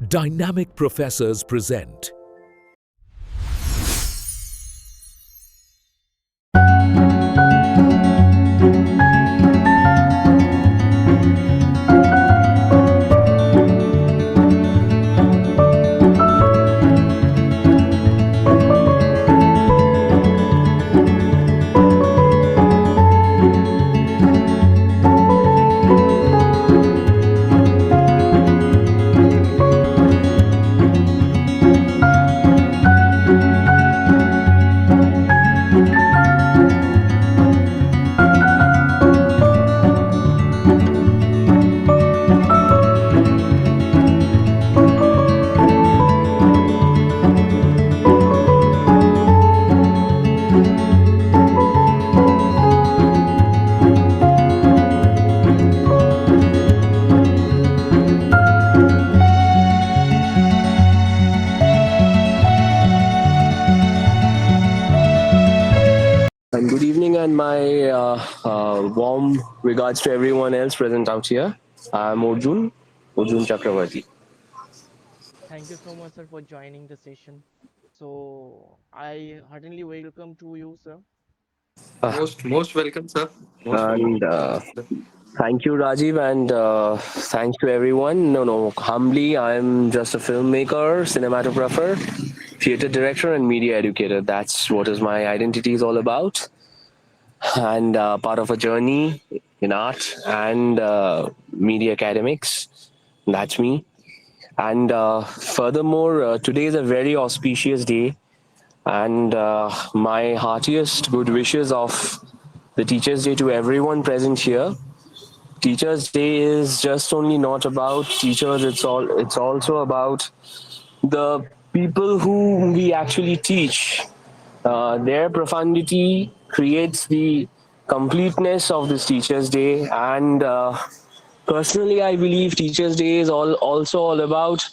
Dynamic Professors present And good evening, and my warm regards to everyone else present out here. I'm Arjun Chakravarti. Thank you so much, sir, for joining the session. So I heartily welcome to you, sir. Uh, Most welcome, sir. Most welcome. and thank you, Rajiv, and thanks to everyone. No, humbly, I'm just a filmmaker, cinematographer, theater director, and media educator. That's what is my identity is all about, and part of a journey in art and media academics. That's me. And furthermore, today is a very auspicious day, and my heartiest good wishes of the Teachers' Day to everyone present here. Teachers' Day is just only not about teachers; it's also about the people who we actually teach. Their profundity creates the completeness of this Teachers' Day, and personally, I believe Teachers' Day is also all about.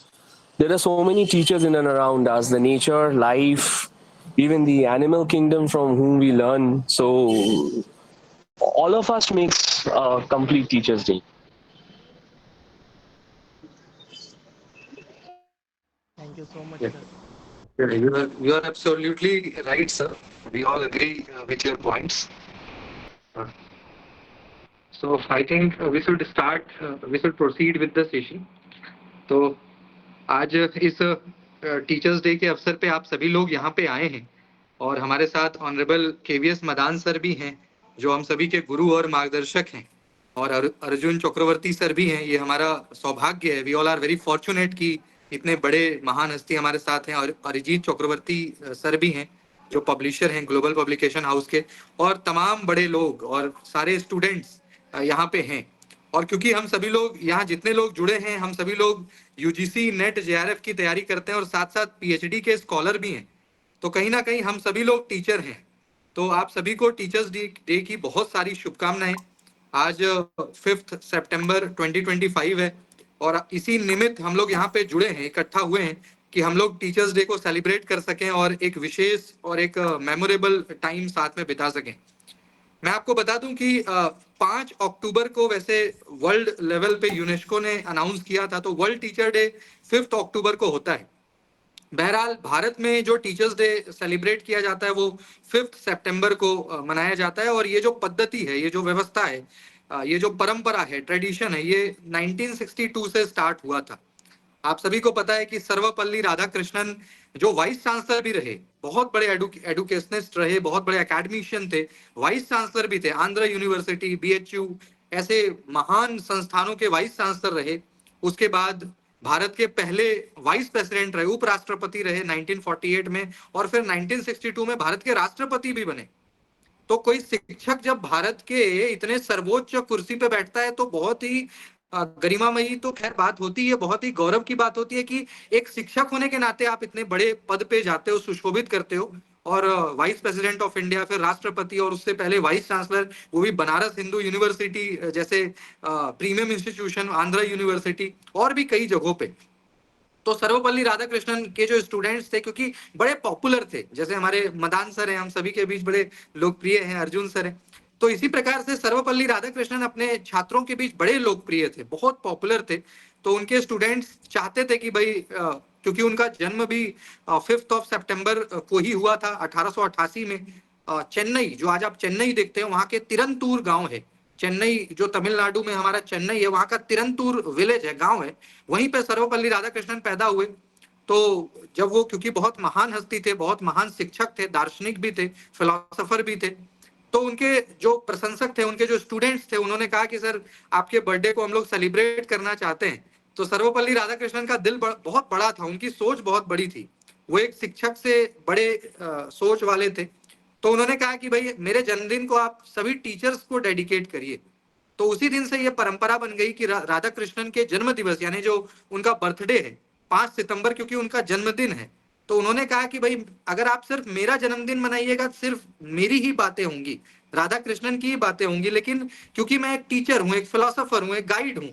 There are so many teachers in and around us, the nature, life, even the animal kingdom from whom we learn. So all of us makes a complete Teachers' Day. Thank you so much, Yeah. sir. You are absolutely right, sir. We all agree with your points. Uh, so I think we should start. We should proceed with the session. तो आज इस teachers day के अवसर पे आप सभी लोग यहाँ पे आए हैं और हमारे साथ ऑनरेबल केवीएस मदान सर भी हैं जो हम सभी के गुरु और मार्गदर्शक हैं और अर्जुन चक्रवर्ती सर भी हैं। ये हमारा सौभाग्य है। We all are very fortunate कि इतने बड़े महान हस्ती हमारे साथ हैं और अरिजीत चक्रवर्ती सर भी हैं जो पब्लिशर हैं ग्लोबल पब्लिकेशन हाउस के और तमाम बड़े लोग और सारे स्टूडेंट्स यहाँ पे हैं। और क्योंकि हम सभी लोग यहाँ जितने लोग जुड़े हैं हम सभी लोग यूजीसी नेट जेआरएफ की तैयारी करते हैं और साथ साथ पीएचडी के स्कॉलर भी हैं, तो कहीं ना कहीं हम सभी लोग टीचर हैं। तो आप सभी को टीचर्स डे की बहुत सारी शुभकामनाएं। आज 5 सितंबर 2025 है और इसी निमित्त हम लोग यहाँ पे जुड़े हैं, इकट्ठा हुए हैं कि हम लोग टीचर्स डे को सेलिब्रेट कर सकें और एक विशेष और एक मेमोरेबल टाइम साथ में बिता सकें। मैं आपको बता दूं कि 5 अक्टूबर को वैसे वर्ल्ड लेवल पे यूनेस्को ने अनाउंस किया था, तो वर्ल्ड टीचर डे 5 अक्टूबर को होता है। बहरहाल भारत में जो टीचर्स डे सेलिब्रेट किया जाता है वो 5 सितंबर को मनाया जाता है और ये जो पद्धति है, ये जो व्यवस्था है, ये जो परंपरा है, ट्रेडिशन है, ये 1962 से स्टार्ट हुआ था। आप सभी को पता है कि सर्वपल्ली राधाकृष्णन जो वाइस चांसलर भी रहे, बहुत बड़े एडुकेशनिस्ट रहे, बहुत बड़े एकेडमिशियन थे, वाइस चांसलर भी थे, आंध्र यूनिवर्सिटी, बीएचयू ऐसे महान संस्थानों के वाइस चांसलर रहे। उसके बाद भारत के पहले वाइस प्रेसिडेंट रहे, उपराष्ट्रपति रहे 1948 में और फिर 1962 में भारत के राष्ट्रपति भी बने। तो कोई शिक्षक जब भारत के इतने सर्वोच्च कुर्सी पे बैठता है तो बहुत ही गरिमामयी तो खैर बात होती है, बहुत ही गौरव की बात होती है कि एक शिक्षक होने के नाते आप इतने बड़े पद पे जाते हो, सुशोभित करते हो और वाइस प्रेसिडेंट ऑफ इंडिया, फिर राष्ट्रपति और उससे पहले वाइस चांसलर, वो भी बनारस हिंदू यूनिवर्सिटी जैसे प्रीमियम इंस्टीट्यूशन, आंध्र यूनिवर्सिटी और भी कई जगहों पे। तो सर्वपल्ली राधाकृष्णन के जो स्टूडेंट्स थे, क्योंकि बड़े पॉपुलर थे, जैसे हमारे मदान सर हैं, हम सभी के बीच बड़े लोकप्रिय हैं, अर्जुन सर हैं, तो इसी प्रकार से सर्वपल्ली राधाकृष्णन अपने छात्रों के बीच बड़े लोकप्रिय थे, बहुत पॉपुलर थे। तो उनके स्टूडेंट्स चाहते थे कि भाई क्योंकि उनका जन्म भी 5 सितंबर को ही हुआ था 1888 में। चेन्नई, जो आज आप चेन्नई देखते हैं, वहाँ के तिरंतूर गांव है। चेन्नई जो तमिलनाडु में हमारा चेन्नई है, वहाँ का तिरंतूर विलेज है, गांव है, वहीं पे सर्वपल्ली राधाकृष्णन पैदा हुए। तो जब वो, क्योंकि बहुत महान हस्ती थे, बहुत महान शिक्षक थे, दार्शनिक भी थे, फिलोसोफर भी थे, तो उनके जो प्रशंसक थे, उनके जो स्टूडेंट्स थे, उन्होंने कहा कि सर आपके बर्थडे को हम लोग सेलिब्रेट करना चाहते हैं। तो सर्वपल्ली राधाकृष्णन का दिल बहुत बड़ा था, उनकी सोच बहुत बड़ी थी, वो एक शिक्षक से बड़े सोच वाले थे। तो उन्होंने कहा कि भाई मेरे जन्मदिन को आप सभी टीचर्स को डेडिकेट करिए। तो उसी दिन से ये परंपरा बन गई कि राधा कृष्णन के जन्म दिवस, यानी जो उनका बर्थडे है 5 सितंबर, क्योंकि उनका जन्मदिन है, तो उन्होंने कहा कि भाई अगर आप सिर्फ मेरा जन्मदिन मनाइएगा, सिर्फ मेरी ही बातें होंगी, राधा कृष्णन की ही बातें होंगी, लेकिन क्योंकि मैं एक टीचर हूँ, एक फिलोसोफर हूँ, एक गाइड हूँ,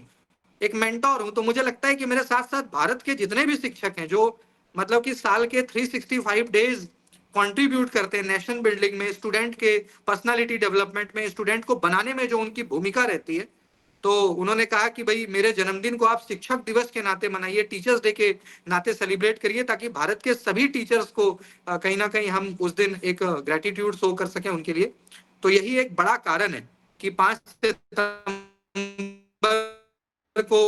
एक मेंटोर हूं, तो मुझे लगता है कि मेरे साथ साथ भारत के जितने भी शिक्षक हैं, जो मतलब कि साल के 365 डेज कंट्रीब्यूट करते हैं नेशन बिल्डिंग में, स्टूडेंट के पर्सनालिटी डेवलपमेंट में, स्टूडेंट को बनाने में जो उनकी भूमिका रहती है, तो उन्होंने कहा कि भाई मेरे जन्मदिन को आप शिक्षक दिवस के नाते मनाइए, टीचर्स डे के नाते सेलिब्रेट करिए, ताकि भारत के सभी टीचर्स को कहीं ना कहीं हम उस दिन एक ग्रेटिट्यूड शो कर सकें उनके लिए। तो यही एक बड़ा कारण है कि 5 सितंबर को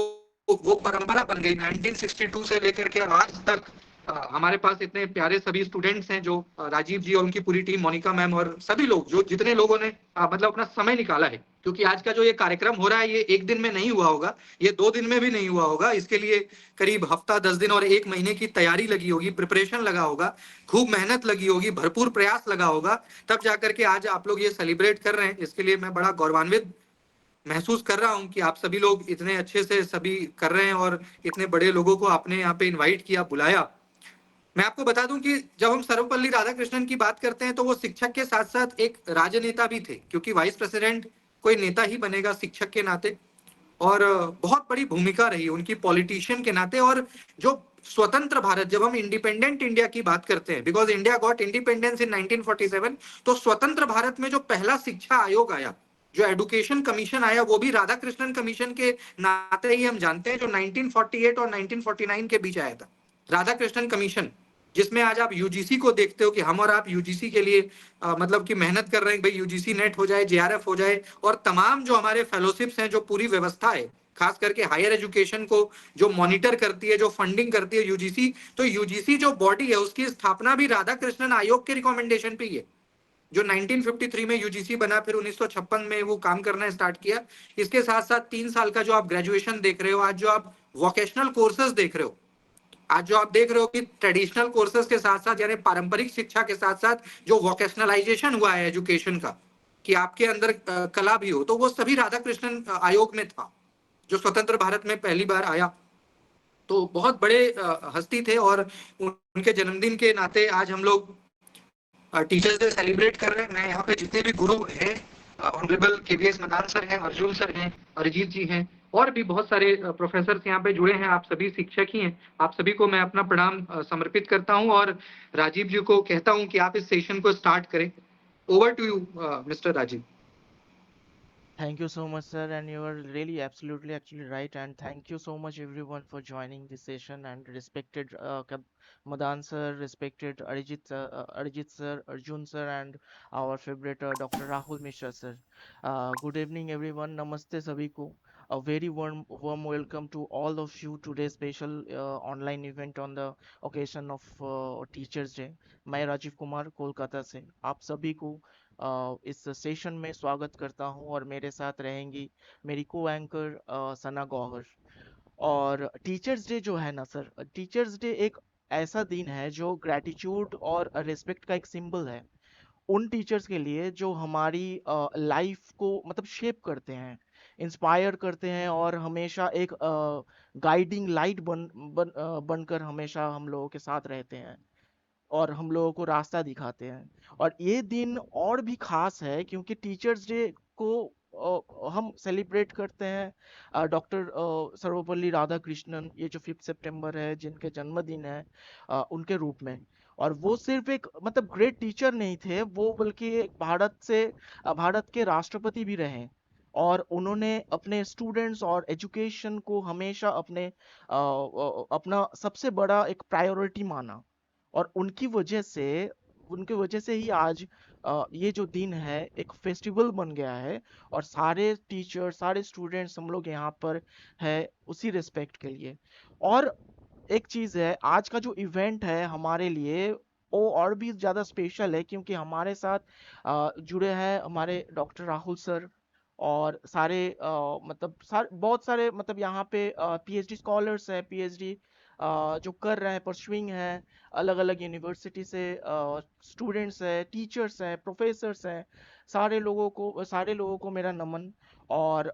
वो परंपरा बन गई 1962 से लेकर के आज तक। हमारे पास इतने प्यारे सभी स्टूडेंट्स हैं, जो राजीव जी और उनकी पूरी टीम, मोनिका मैम और सभी लोग, जो जितने लोगों ने मतलब अपना समय निकाला है, क्योंकि आज का जो ये कार्यक्रम हो रहा है, ये एक दिन में नहीं हुआ होगा, ये 2 दिन में भी नहीं हुआ होगा, इसके लिए करीब हफ्ता 10 दिन और 1 महीने की तैयारी लगी होगी, प्रिपरेशन लगा होगा, खूब मेहनत लगी होगी, भरपूर प्रयास लगा होगा, तब जाकर के आज आप लोग ये सेलिब्रेट कर रहे हैं। इसके लिए मैं बड़ा गौरवान्वित महसूस कर रहा हूं कि आप सभी लोग इतने अच्छे से सभी कर रहे हैं और इतने बड़े लोगों को आपने यहाँ पे इनवाइट किया, बुलाया। मैं आपको बता दूं कि जब हम सर्वपल्ली राधाकृष्णन की बात करते हैं, तो वो शिक्षक के साथ साथ एक राजनेता भी थे, क्योंकि वाइस प्रेसिडेंट कोई नेता ही बनेगा शिक्षक के नाते, और बहुत बड़ी भूमिका रही उनकी पॉलिटिशियन के नाते। और जो स्वतंत्र भारत, जब हम इंडिपेंडेंट इंडिया की बात करते हैं, because India got independence in 1947, तो स्वतंत्र भारत में जो पहला शिक्षा आयोग आया, जो एडुकेशन कमीशन आया, वो भी राधा कृष्णन कमीशन के नाते ही हम जानते हैं, जो 1948 और 1949 के बीच आया था, राधा कृष्णन कमीशन, जिसमें आज आप यूजीसी को देखते हो कि हम और आप यूजीसी के लिए मतलब कि मेहनत कर रहे हैं, भाई यूजीसी नेट हो जाए, जेआरएफ हो जाए, और तमाम जो हमारे फेलोशिप्स हैं, जो पूरी व्यवस्था है, खास करके हायर एजुकेशन को जो मॉनिटर करती है, जो फंडिंग करती है यूजीसी, तो यूजीसी जो बॉडी है, उसकी स्थापना भी राधा कृष्णन आयोग के रिकमेंडेशन पे ही है, जो 1953 में यूजीसी बना, फिर 1956 में वो काम करना स्टार्ट किया। इसके साथ साथ 3 साल का जो आप ग्रेजुएशन देख रहे हो, आज जो आप वोकेशनल कोर्सेज देख रहे हो, आज जो आप देख रहे हो कि ट्रेडिशनल कोर्सेज के साथ साथ, यानी पारंपरिक शिक्षा के साथ साथ जो वोकेशनलाइजेशन हुआ है एजुकेशन का, कि आपके अंदर कला भी हो, तो वो सभी राधा कृष्णन आयोग में था, जो स्वतंत्र भारत में पहली बार आया। तो बहुत बड़े हस्ती थे, और उनके जन्मदिन के नाते आज हम लोग टीचर्स डे सेलिब्रेट कर रहे हैं। मैं यहाँ पे जितने भी गुरु हैं, ऑनरेबल केवीएस मदान सर हैं, अर्जुन सर हैं, अरिजीत जी हैं, और भी बहुत सारे प्रोफेसर यहाँ पे जुड़े हैं, आप सभी शिक्षक ही हैं, आप सभी को मैं अपना प्रणाम समर्पित करता हूँ, और राजीव जी को कहता हूँ कि आप इस सेशन को स्टार्ट करें। Over to you mister Rajiv. Thank you so much, sir, and you are really absolutely actually right. And thank you so much, everyone, for joining this session. And respected Madan sir, respected Arijit sir, Arjun sir, and our favorite Dr. Rahul Mishra sir. Good evening, everyone. Namaste, sabhi ko. A very warm welcome to all of you today's special online event on the occasion of Teachers Day. मैं राजीव कुमार कोलकाता से आप सभी को इस session में स्वागत करता हूं, और मेरे साथ रहेंगी मेरी को एंकर सना गौहर। और टीचर्स डे जो है ना सर, टीचर्स डे एक ऐसा दिन है जो ग्रैटिट्यूड और रिस्पेक्ट का एक सिंबल है उन टीचर्स के लिए जो हमारी लाइफ को मतलब शेप करते हैं, इंस्पायर करते हैं, और हमेशा एक गाइडिंग लाइट बनकर हमेशा हम लोगों के साथ रहते हैं और हम लोगों को रास्ता दिखाते हैं। और ये दिन और भी खास है क्योंकि टीचर्स डे को हम सेलिब्रेट करते हैं डॉक्टर सर्वपल्ली राधाकृष्णन, ये जो 5 सितंबर है जिनके जन्मदिन है, उनके रूप में। और वो सिर्फ एक मतलब ग्रेट टीचर नहीं थे, वो बल्कि एक भारत के राष्ट्रपति भी रहे। और उन्होंने अपने स्टूडेंट्स और एजुकेशन को हमेशा अपना सबसे बड़ा एक प्रायोरिटी माना। और उनकी वजह से ही आज ये जो दिन है एक फेस्टिवल बन गया है। और सारे टीचर सारे स्टूडेंट्स हम लोग यहाँ पर है उसी रिस्पेक्ट के लिए। और एक चीज है, आज का जो इवेंट है हमारे लिए वो और भी ज्यादा स्पेशल है, क्योंकि हमारे साथ जुड़े हैं हमारे डॉक्टर राहुल सर। और बहुत सारे मतलब यहाँ पे पीएचडी स्कॉलर्स हैं, पीएचडी जो कर रहे हैं, परस्यूइंग हैं अलग अलग यूनिवर्सिटी से। स्टूडेंट्स हैं, टीचर्स हैं, प्रोफेसर्स हैं। सारे लोगों को मेरा नमन। और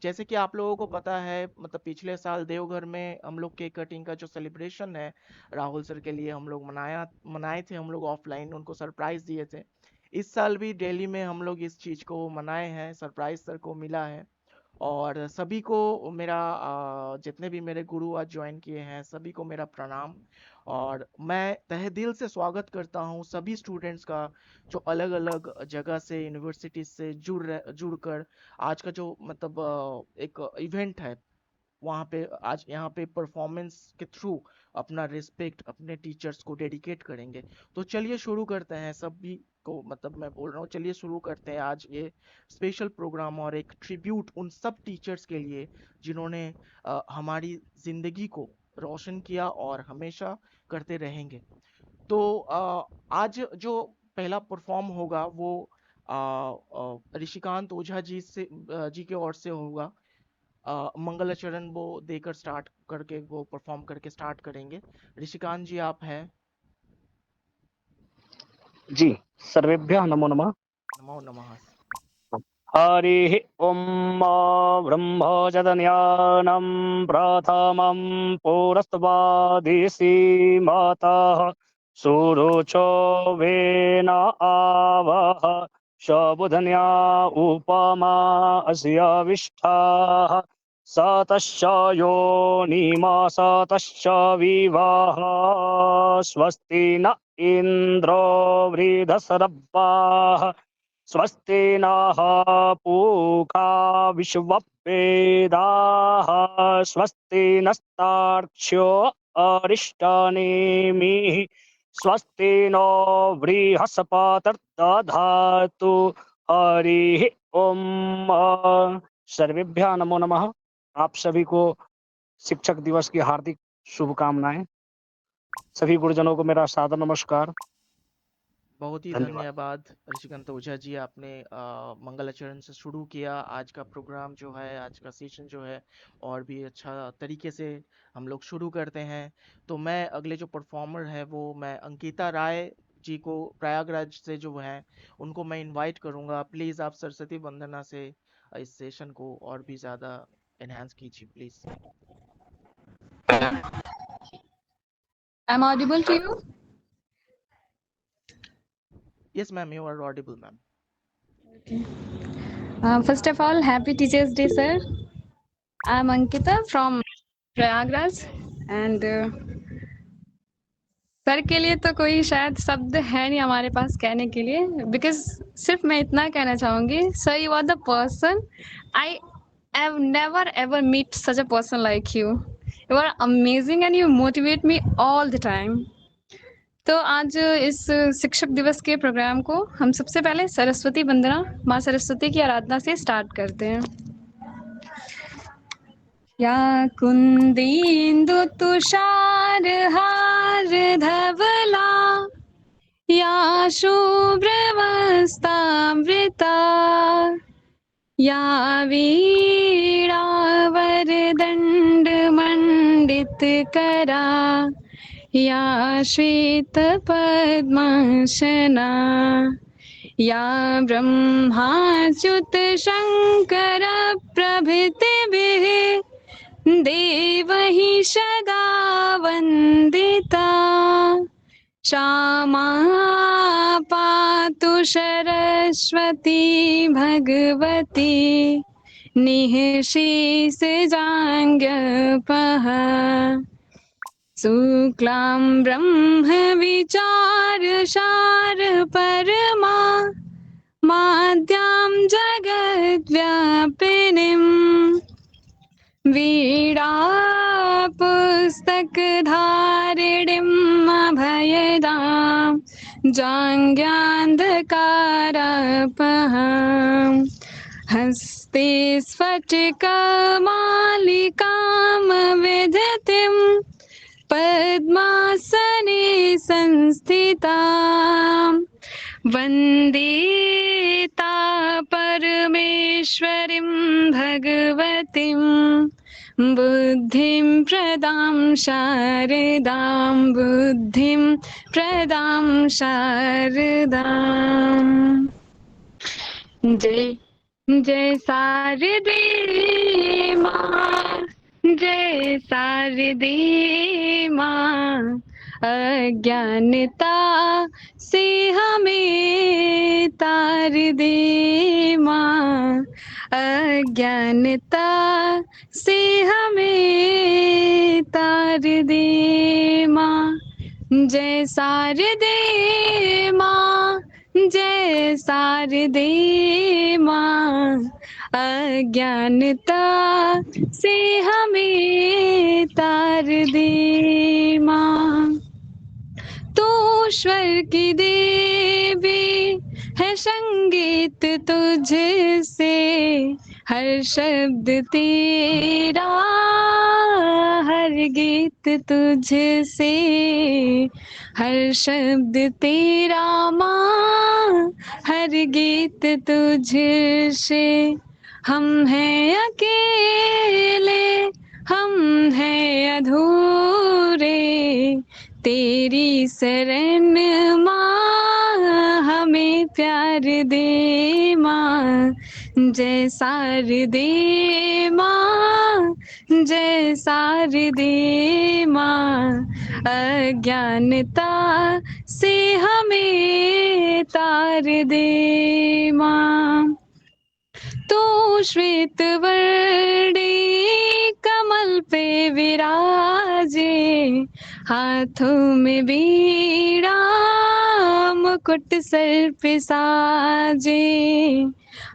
जैसे कि आप लोगों को पता है, मतलब पिछले साल देवघर में हम लोग केक कटिंग का जो सेलिब्रेशन है राहुल सर के लिए हम लोग मनाए थे, हम लोग ऑफलाइन उनको सरप्राइज दिए थे। इस साल भी दिल्ली में हम लोग इस चीज को मनाए हैं, सरप्राइज सर को मिला है। और सभी को मेरा जितने भी मेरे गुरु आज ज्वाइन किए हैं सभी को मेरा प्रणाम। और मैं तहे दिल से स्वागत करता हूँ सभी स्टूडेंट्स का, जो अलग अलग जगह से यूनिवर्सिटी से जुड़कर आज का जो मतलब एक इवेंट है वहाँ पे आज यहाँ पे परफॉर्मेंस के थ्रू अपना रिस्पेक्ट अपने टीचर्स को डेडिकेट करेंगे। तो चलिए शुरू करते हैं सभी को, मतलब मैं बोल रहा हूँ चलिए शुरू करते हैं आज ये स्पेशल प्रोग्राम और एक ट्रिब्यूट उन सब टीचर्स के लिए जिन्होंने हमारी जिंदगी को रोशन किया और हमेशा करते रहेंगे। तो आज जो पहला परफॉर्म होगा वो ऋषिकांत ओझा जी के ओर से होगा। मंगलाचरण वो देकर स्टार्ट करके वो परफॉर्म करके स्टार्ट करेंगे। ऋषिकांत जी आप हैं। जी, सर्वेभ्यः नमो नमः। नमो नमः। हरिः ॐ ब्रह्मचदन्यानं प्रथमं पुरस्त्वादिसि मातः सुरुचो वेन आवः शबुधन्या उपमा अस्य विष्ठाः सतश्च योनिमा सतश्च विवाह स्वस्ति न इन्द्रो वृधसरब्बाः स्वस्ति नः पूषा विश्ववेदाः स्वस्ति नस्तार्क्ष्यो अरिष्टनेमिः स्वस्ति नो बृहस्पतिर्दधातु। हरिः ओम। सर्वेभ्यः नमो नमः। आप सभी को शिक्षक दिवस की हार्दिक शुभकामनाएं। सभी गुरुजनों को मेरा सादर नमस्कार। बहुत ही धन्यवाद ऋषिकांत ओझा जी, आपने मंगलाचरण से शुरू किया आज का प्रोग्राम जो है, आज का सेशन जो है और भी अच्छा तरीके से हम लोग शुरू करते हैं। तो मैं अगले जो परफॉर्मर है वो मैं अंकिता राय जी को प्रयागराज से जो है उनको मैं इनवाइट करूंगा। प्लीज आप सरस्वती वंदना से इस सेशन को और भी ज्यादा एनहांस कीजिए please. I'm audible to you? Yes, ma'am, you are audible, ma'am. Okay. First of all, happy Teachers Day, sir. I'm Ankita from Prayagraj and sir के लिए तो कोई शायद शब्द है नहीं हमारे पास कहने के लिए, बिकॉज सिर्फ मैं इतना कहना चाहूँगी, sir you are the person I have never ever meet such a person like you. You are amazing and you motivate me all the time. तो आज इस शिक्षक दिवस के प्रोग्राम को हम सबसे पहले सरस्वती वंदना, माँ सरस्वती की आराधना से स्टार्ट करते हैं। या कुंदेन्दु तुषार हार धवला या शुभ्रवस्तामृता या वीणावरदण्ड मंडित करा या श्वेत पद्मासना या ब्रह्माच्युत शंकर प्रभृतिभिः देवहि सदा वन्दिता। क्षमा पातु सरस्वती भगवती निःशेषजाङ्गपः। शुक्लां ब्रह्म विचार सार परमा माद्यां जगद्व्यापिनीम् वीणापुस्तकधारिणीम् अभयदां जाङ्ग्यान्धकारापहाम् हस्ते स्फटिकमालिकां विधतिं पद्मासने संस्थिताम् वन्दे परमेश्वरीं भगवतीं बुद्धिं प्रदां शारदां बुद्धिं प्रदां शारदाम् जय जय शारदे माँ जय शारदे माँ अज्ञानता से हमें तार दे माँ अज्ञानता से हमें तार दे माँ जय शारदे माँ जय शारदे माँ अज्ञानता से हमें तार दे माँ तू स्वर की देवी है संगीत तुझसे हर शब्द तेरा हर गीत तुझसे हर शब्द तेरा माँ हर गीत तुझसे हम हैं अकेले हम हैं अधूरे तेरी शरण माँ हमें प्यार दे माँ जय शारदे माँ जय शारदे माँ अज्ञानता से हमें तार दे माँ तो श्वेत वर्णी कमल पे विराजे हाथों में बीड़ा मुकुट सर पे साजे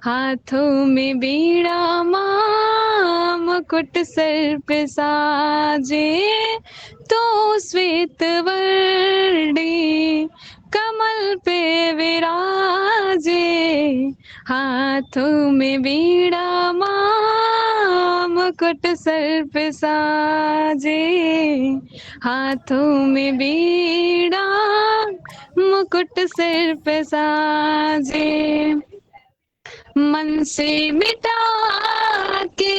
हाथों में बीड़ा माँ मुकुट सर पे साजे तो श्वेत वर्णी कमल पे विराजे हाथों में बीड़ा माँ मुकुट सर पे साजे हाथों में बीड़ा मुकुट सिर पे साजे मन से मिटा के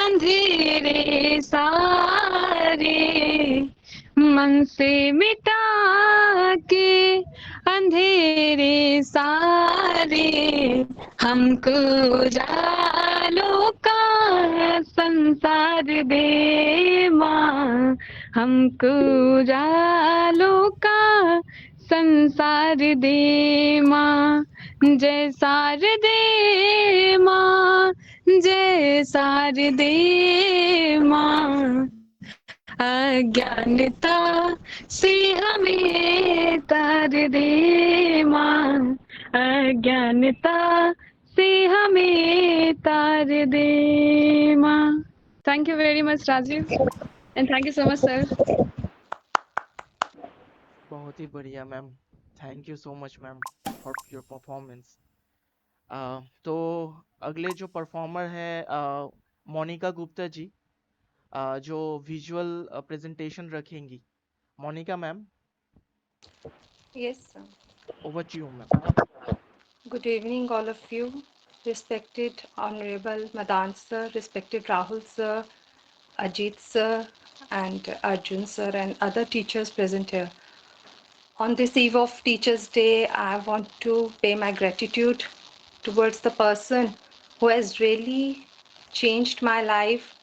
अंधेरे सारे मन से मिटा के अंधेरे सारे हमको उजालों का संसार दे माँ हमको उजालों का संसार दे माँ जय शारदे माँ जय शारदे माँ अज्ञानता से हमें तार दे माँ अज्ञानता से हमें तार दे माँ thank you very much Rajiv and thank you so much sir बहुत ही बढ़िया ma'am. Thank you so much ma'am for your performance. तो अगले जो परफॉर्मर है मोनिका गुप्ता जी, जो विजुअल प्रेजेंटेशन रखेंगी। Monika ma'am, Yes, sir. Over to you ma'am. Good evening, all of you. Respected Honorable Madan sir, respected Rahul sir, Ajit sir, and Arjun sir, and other teachers present here. On this eve of Teachers' Day, I want to pay my gratitude towards the person who has really changed my life.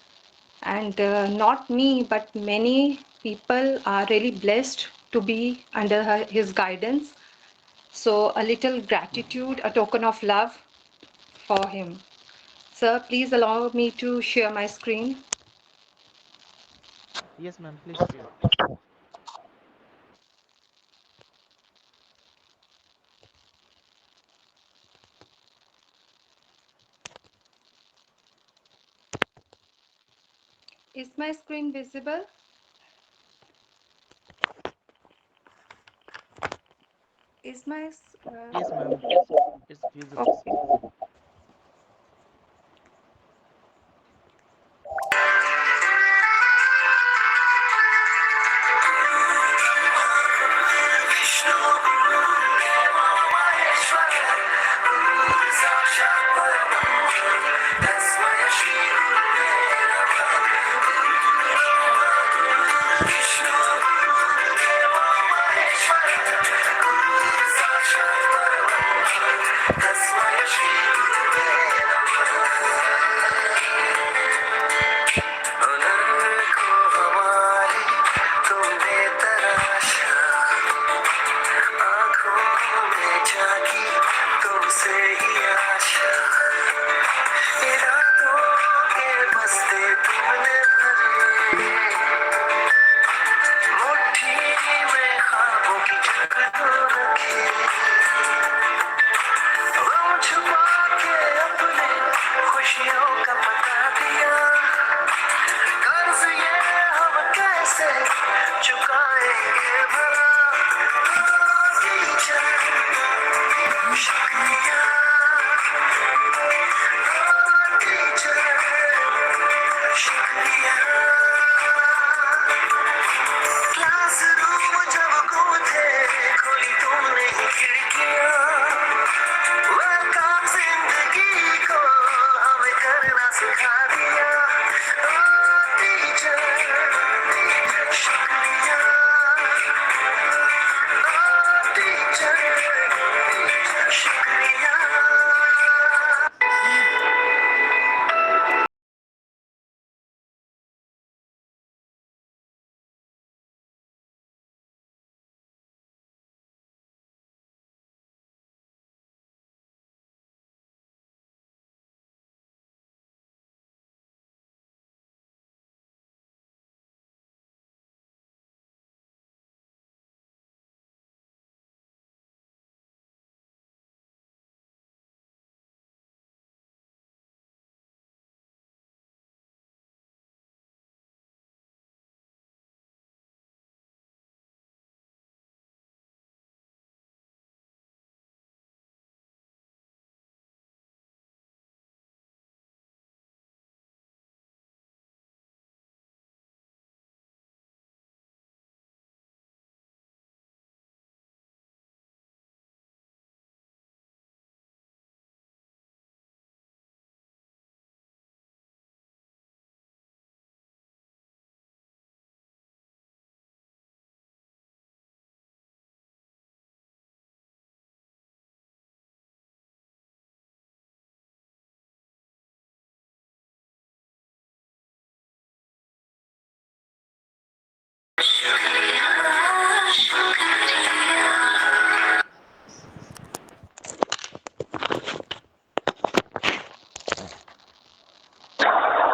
And not me, but many people are really blessed to be under his guidance. So a little gratitude, a token of love for him. Sir, please allow me to share my screen. Yes ma'am, please share. Is my screen visible? Is my Yes, ma'am. It's visible. okay.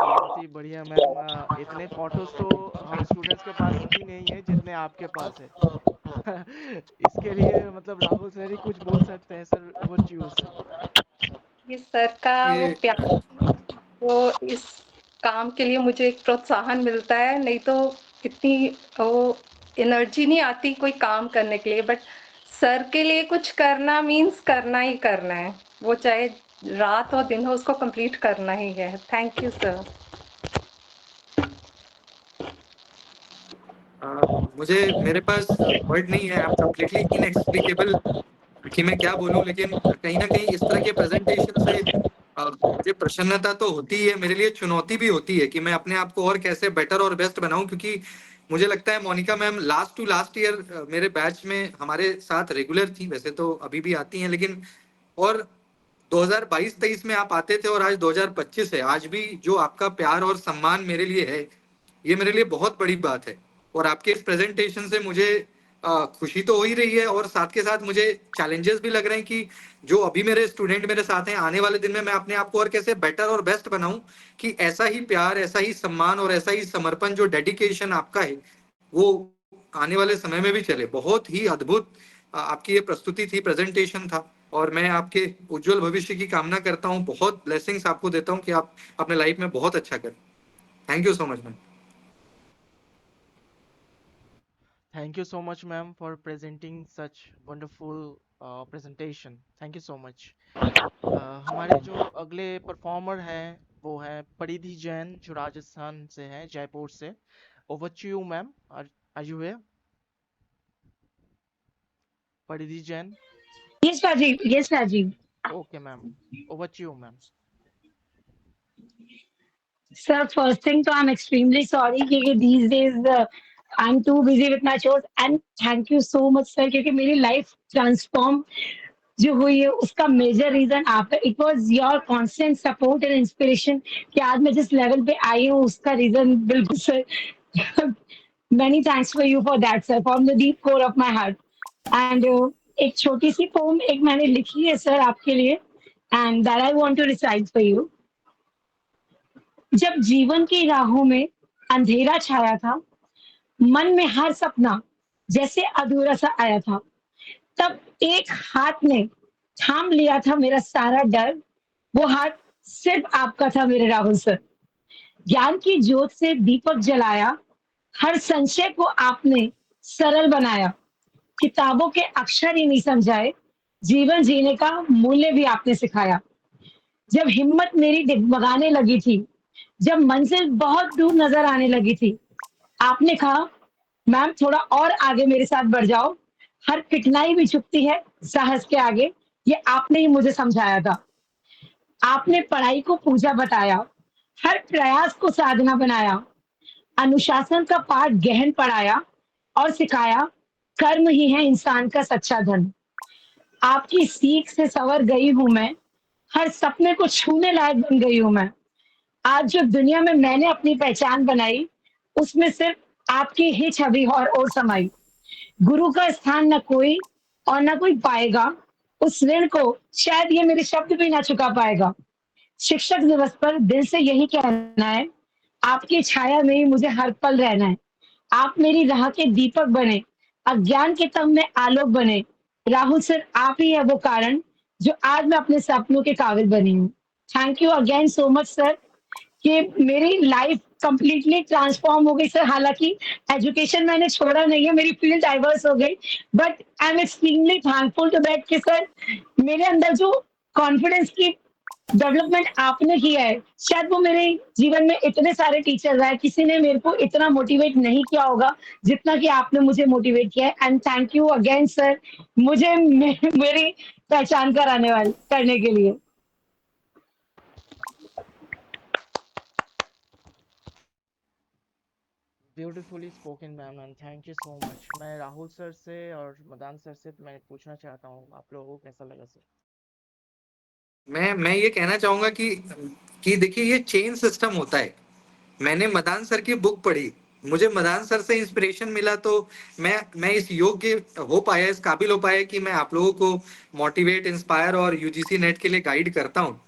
बहुत ही बढ़िया ma'am. इतने photos तो हम students के पास भी नहीं है जितने आपके पास है। इसके लिए मतलब राहुल सर ही कुछ बोल सकते हैं सर, वो चूज से। ये सर का वो ये प्यार, वो इस काम के लिए मुझे एक प्रोत्साहन मिलता है, नहीं तो इतनी वो एनर्जी नहीं आती कोई काम करने के लिए। बट सर के लिए कुछ करना मीन्स करना ही करना है, वो चाहे रात हो दिन हो, उसको कंप्लीट करना ही है। Thank you sir. मुझे मेरे पास वर्ड नहीं है, आई एम कम्प्लीटली इनएक्सप्लिकेबल कि मैं क्या बोलूं, लेकिन कहीं ना कहीं इस तरह के प्रेजेंटेशन से मुझे प्रसन्नता तो होती है, मेरे लिए चुनौती भी होती है कि मैं अपने आप को और कैसे बेटर और बेस्ट बनाऊं, क्योंकि मुझे लगता है Monika ma'am last to last year मेरे बैच में हमारे साथ रेगुलर थी, वैसे तो अभी भी आती हैं, लेकिन और 2022-23 में आप आते थे और आज 2025 है, आज भी जो आपका प्यार और सम्मान मेरे लिए है, ये मेरे लिए बहुत बड़ी बात है। और आपके इस प्रेजेंटेशन से मुझे खुशी तो हो ही रही है, और साथ के साथ मुझे चैलेंजेस भी लग रहे हैं कि जो अभी मेरे स्टूडेंट मेरे साथ हैं, आने वाले दिन में मैं अपने आप को और कैसे बेटर और बेस्ट बनाऊं कि ऐसा ही प्यार, ऐसा ही सम्मान और ऐसा ही समर्पण, जो डेडिकेशन आपका है, वो आने वाले समय में भी चले। बहुत ही अद्भुत आपकी ये प्रस्तुति थी, प्रेजेंटेशन था, और मैं आपके उज्जवल भविष्य की कामना करता हूँ। बहुत ब्लेसिंग्स आपको देता हूँ कि आप अपने लाइफ में बहुत अच्छा करें। Thank you so much ma'am. Thank you so much, ma'am, for presenting such wonderful presentation. Thank you so much. हमारे जो अगले परफॉर्मर हैं वो हैं परिधि जैन जो राजस्थान से हैं जयपुर से. Over to you, ma'am. Are you here? Paridhi Jain. Yes, Rajiv. Yes, Rajiv. Okay, ma'am. Over to you, ma'am. Sir, first thing, so I'm extremely sorry because these days I'm too busy with my shows. And thank you so much, sir, क्योंकि मेरी life transform जो हुई है उसका major reason आप है. It was your constant support and inspiration कि आज मैं जिस लेवल पे आई हूँ उसका रीजन बिल्कुल sir. Many thanks for you for that sir, from the deep core of my heart. And एक छोटी सी पोम एक मैंने लिखी है सर आपके लिए, and that I want to recite for you. जब जीवन की राहों में अंधेरा छाया था, मन में हर सपना जैसे अधूरा सा आया था, तब एक हाथ ने थाम लिया था मेरा सारा डर. वो हाथ सिर्फ आपका था मेरे राहुल सर. ज्ञान की ज्योत से दीपक जलाया, हर संशय को आपने सरल बनाया. किताबों के अक्षर ही नहीं समझाए, जीवन जीने का मूल्य भी आपने सिखाया. जब हिम्मत मेरी डगमगाने लगी थी, जब मंजिल बहुत दूर नजर आने लगी थी, आपने कहा मैम थोड़ा और आगे मेरे साथ बढ़ जाओ. हर कठिनाई भी झुकती है साहस के आगे, ये आपने ही मुझे समझाया था. आपने पढ़ाई को पूजा बताया, हर प्रयास को साधना बनाया. अनुशासन का पाठ गहन पढ़ाया और सिखाया, कर्म ही है इंसान का सच्चा धन. आपकी सीख से संवर गई हूं मैं, हर सपने को छूने लायक बन गई हूं मैं. आज जो दुनिया में मैंने अपनी पहचान बनाई, उसमें सिर्फ आपकी ही छवि और समाई. गुरु का स्थान न कोई और न कोई पाएगा, उस ऋण को शायद ये मेरे शब्द भी ना चुका पाएगा. शिक्षक दिवस पर दिल से यही कहना है, आपकी छाया में ही मुझे हर पल रहना है. आप मेरी राह के दीपक बने, अज्ञान के तम में आलोक बने. राहुल सर, आप ही है वो कारण जो आज मैं अपने सपनों के काबिल बनी हूँ. Thank you again so much sir कि मेरी लाइफ कंप्लीटली ट्रांसफॉर्म हो गई सर. हालांकि एजुकेशन मैंने छोड़ा नहीं है, मेरी फील्ड डाइवर्स हो गई, but I am extremely thankful to that कि सर मेरे अंदर जो कॉन्फिडेंस की डेवलपमेंट आपने किया है, शायद वो मेरे जीवन में इतने सारे टीचर्स आए, किसी ने मेरे को इतना मोटिवेट नहीं किया होगा जितना कि आपने मुझे मोटिवेट किया है. And thank you again sir मुझे मेरी पहचान करने के लिए. Beautifully spoken, ma'am, and thank you so much. मैं राहुल सर से और मदान सर से मैं पूछना चाहता हूँ आप लोगों को कैसा लगा सर. मैं ये कहना चाहूंगा कि देखिए ये चेन सिस्टम होता है. मैंने मदान सर की बुक पढ़ी, मुझे मदान सर से इंस्पिरेशन मिला, तो मैं इस योग्य हो पाया, इस काबिल हो पाया कि मैं आप लोगों को मोटिवेट, इंस्पायर और यूजीसी नेट के लिए गाइड करता हूँ.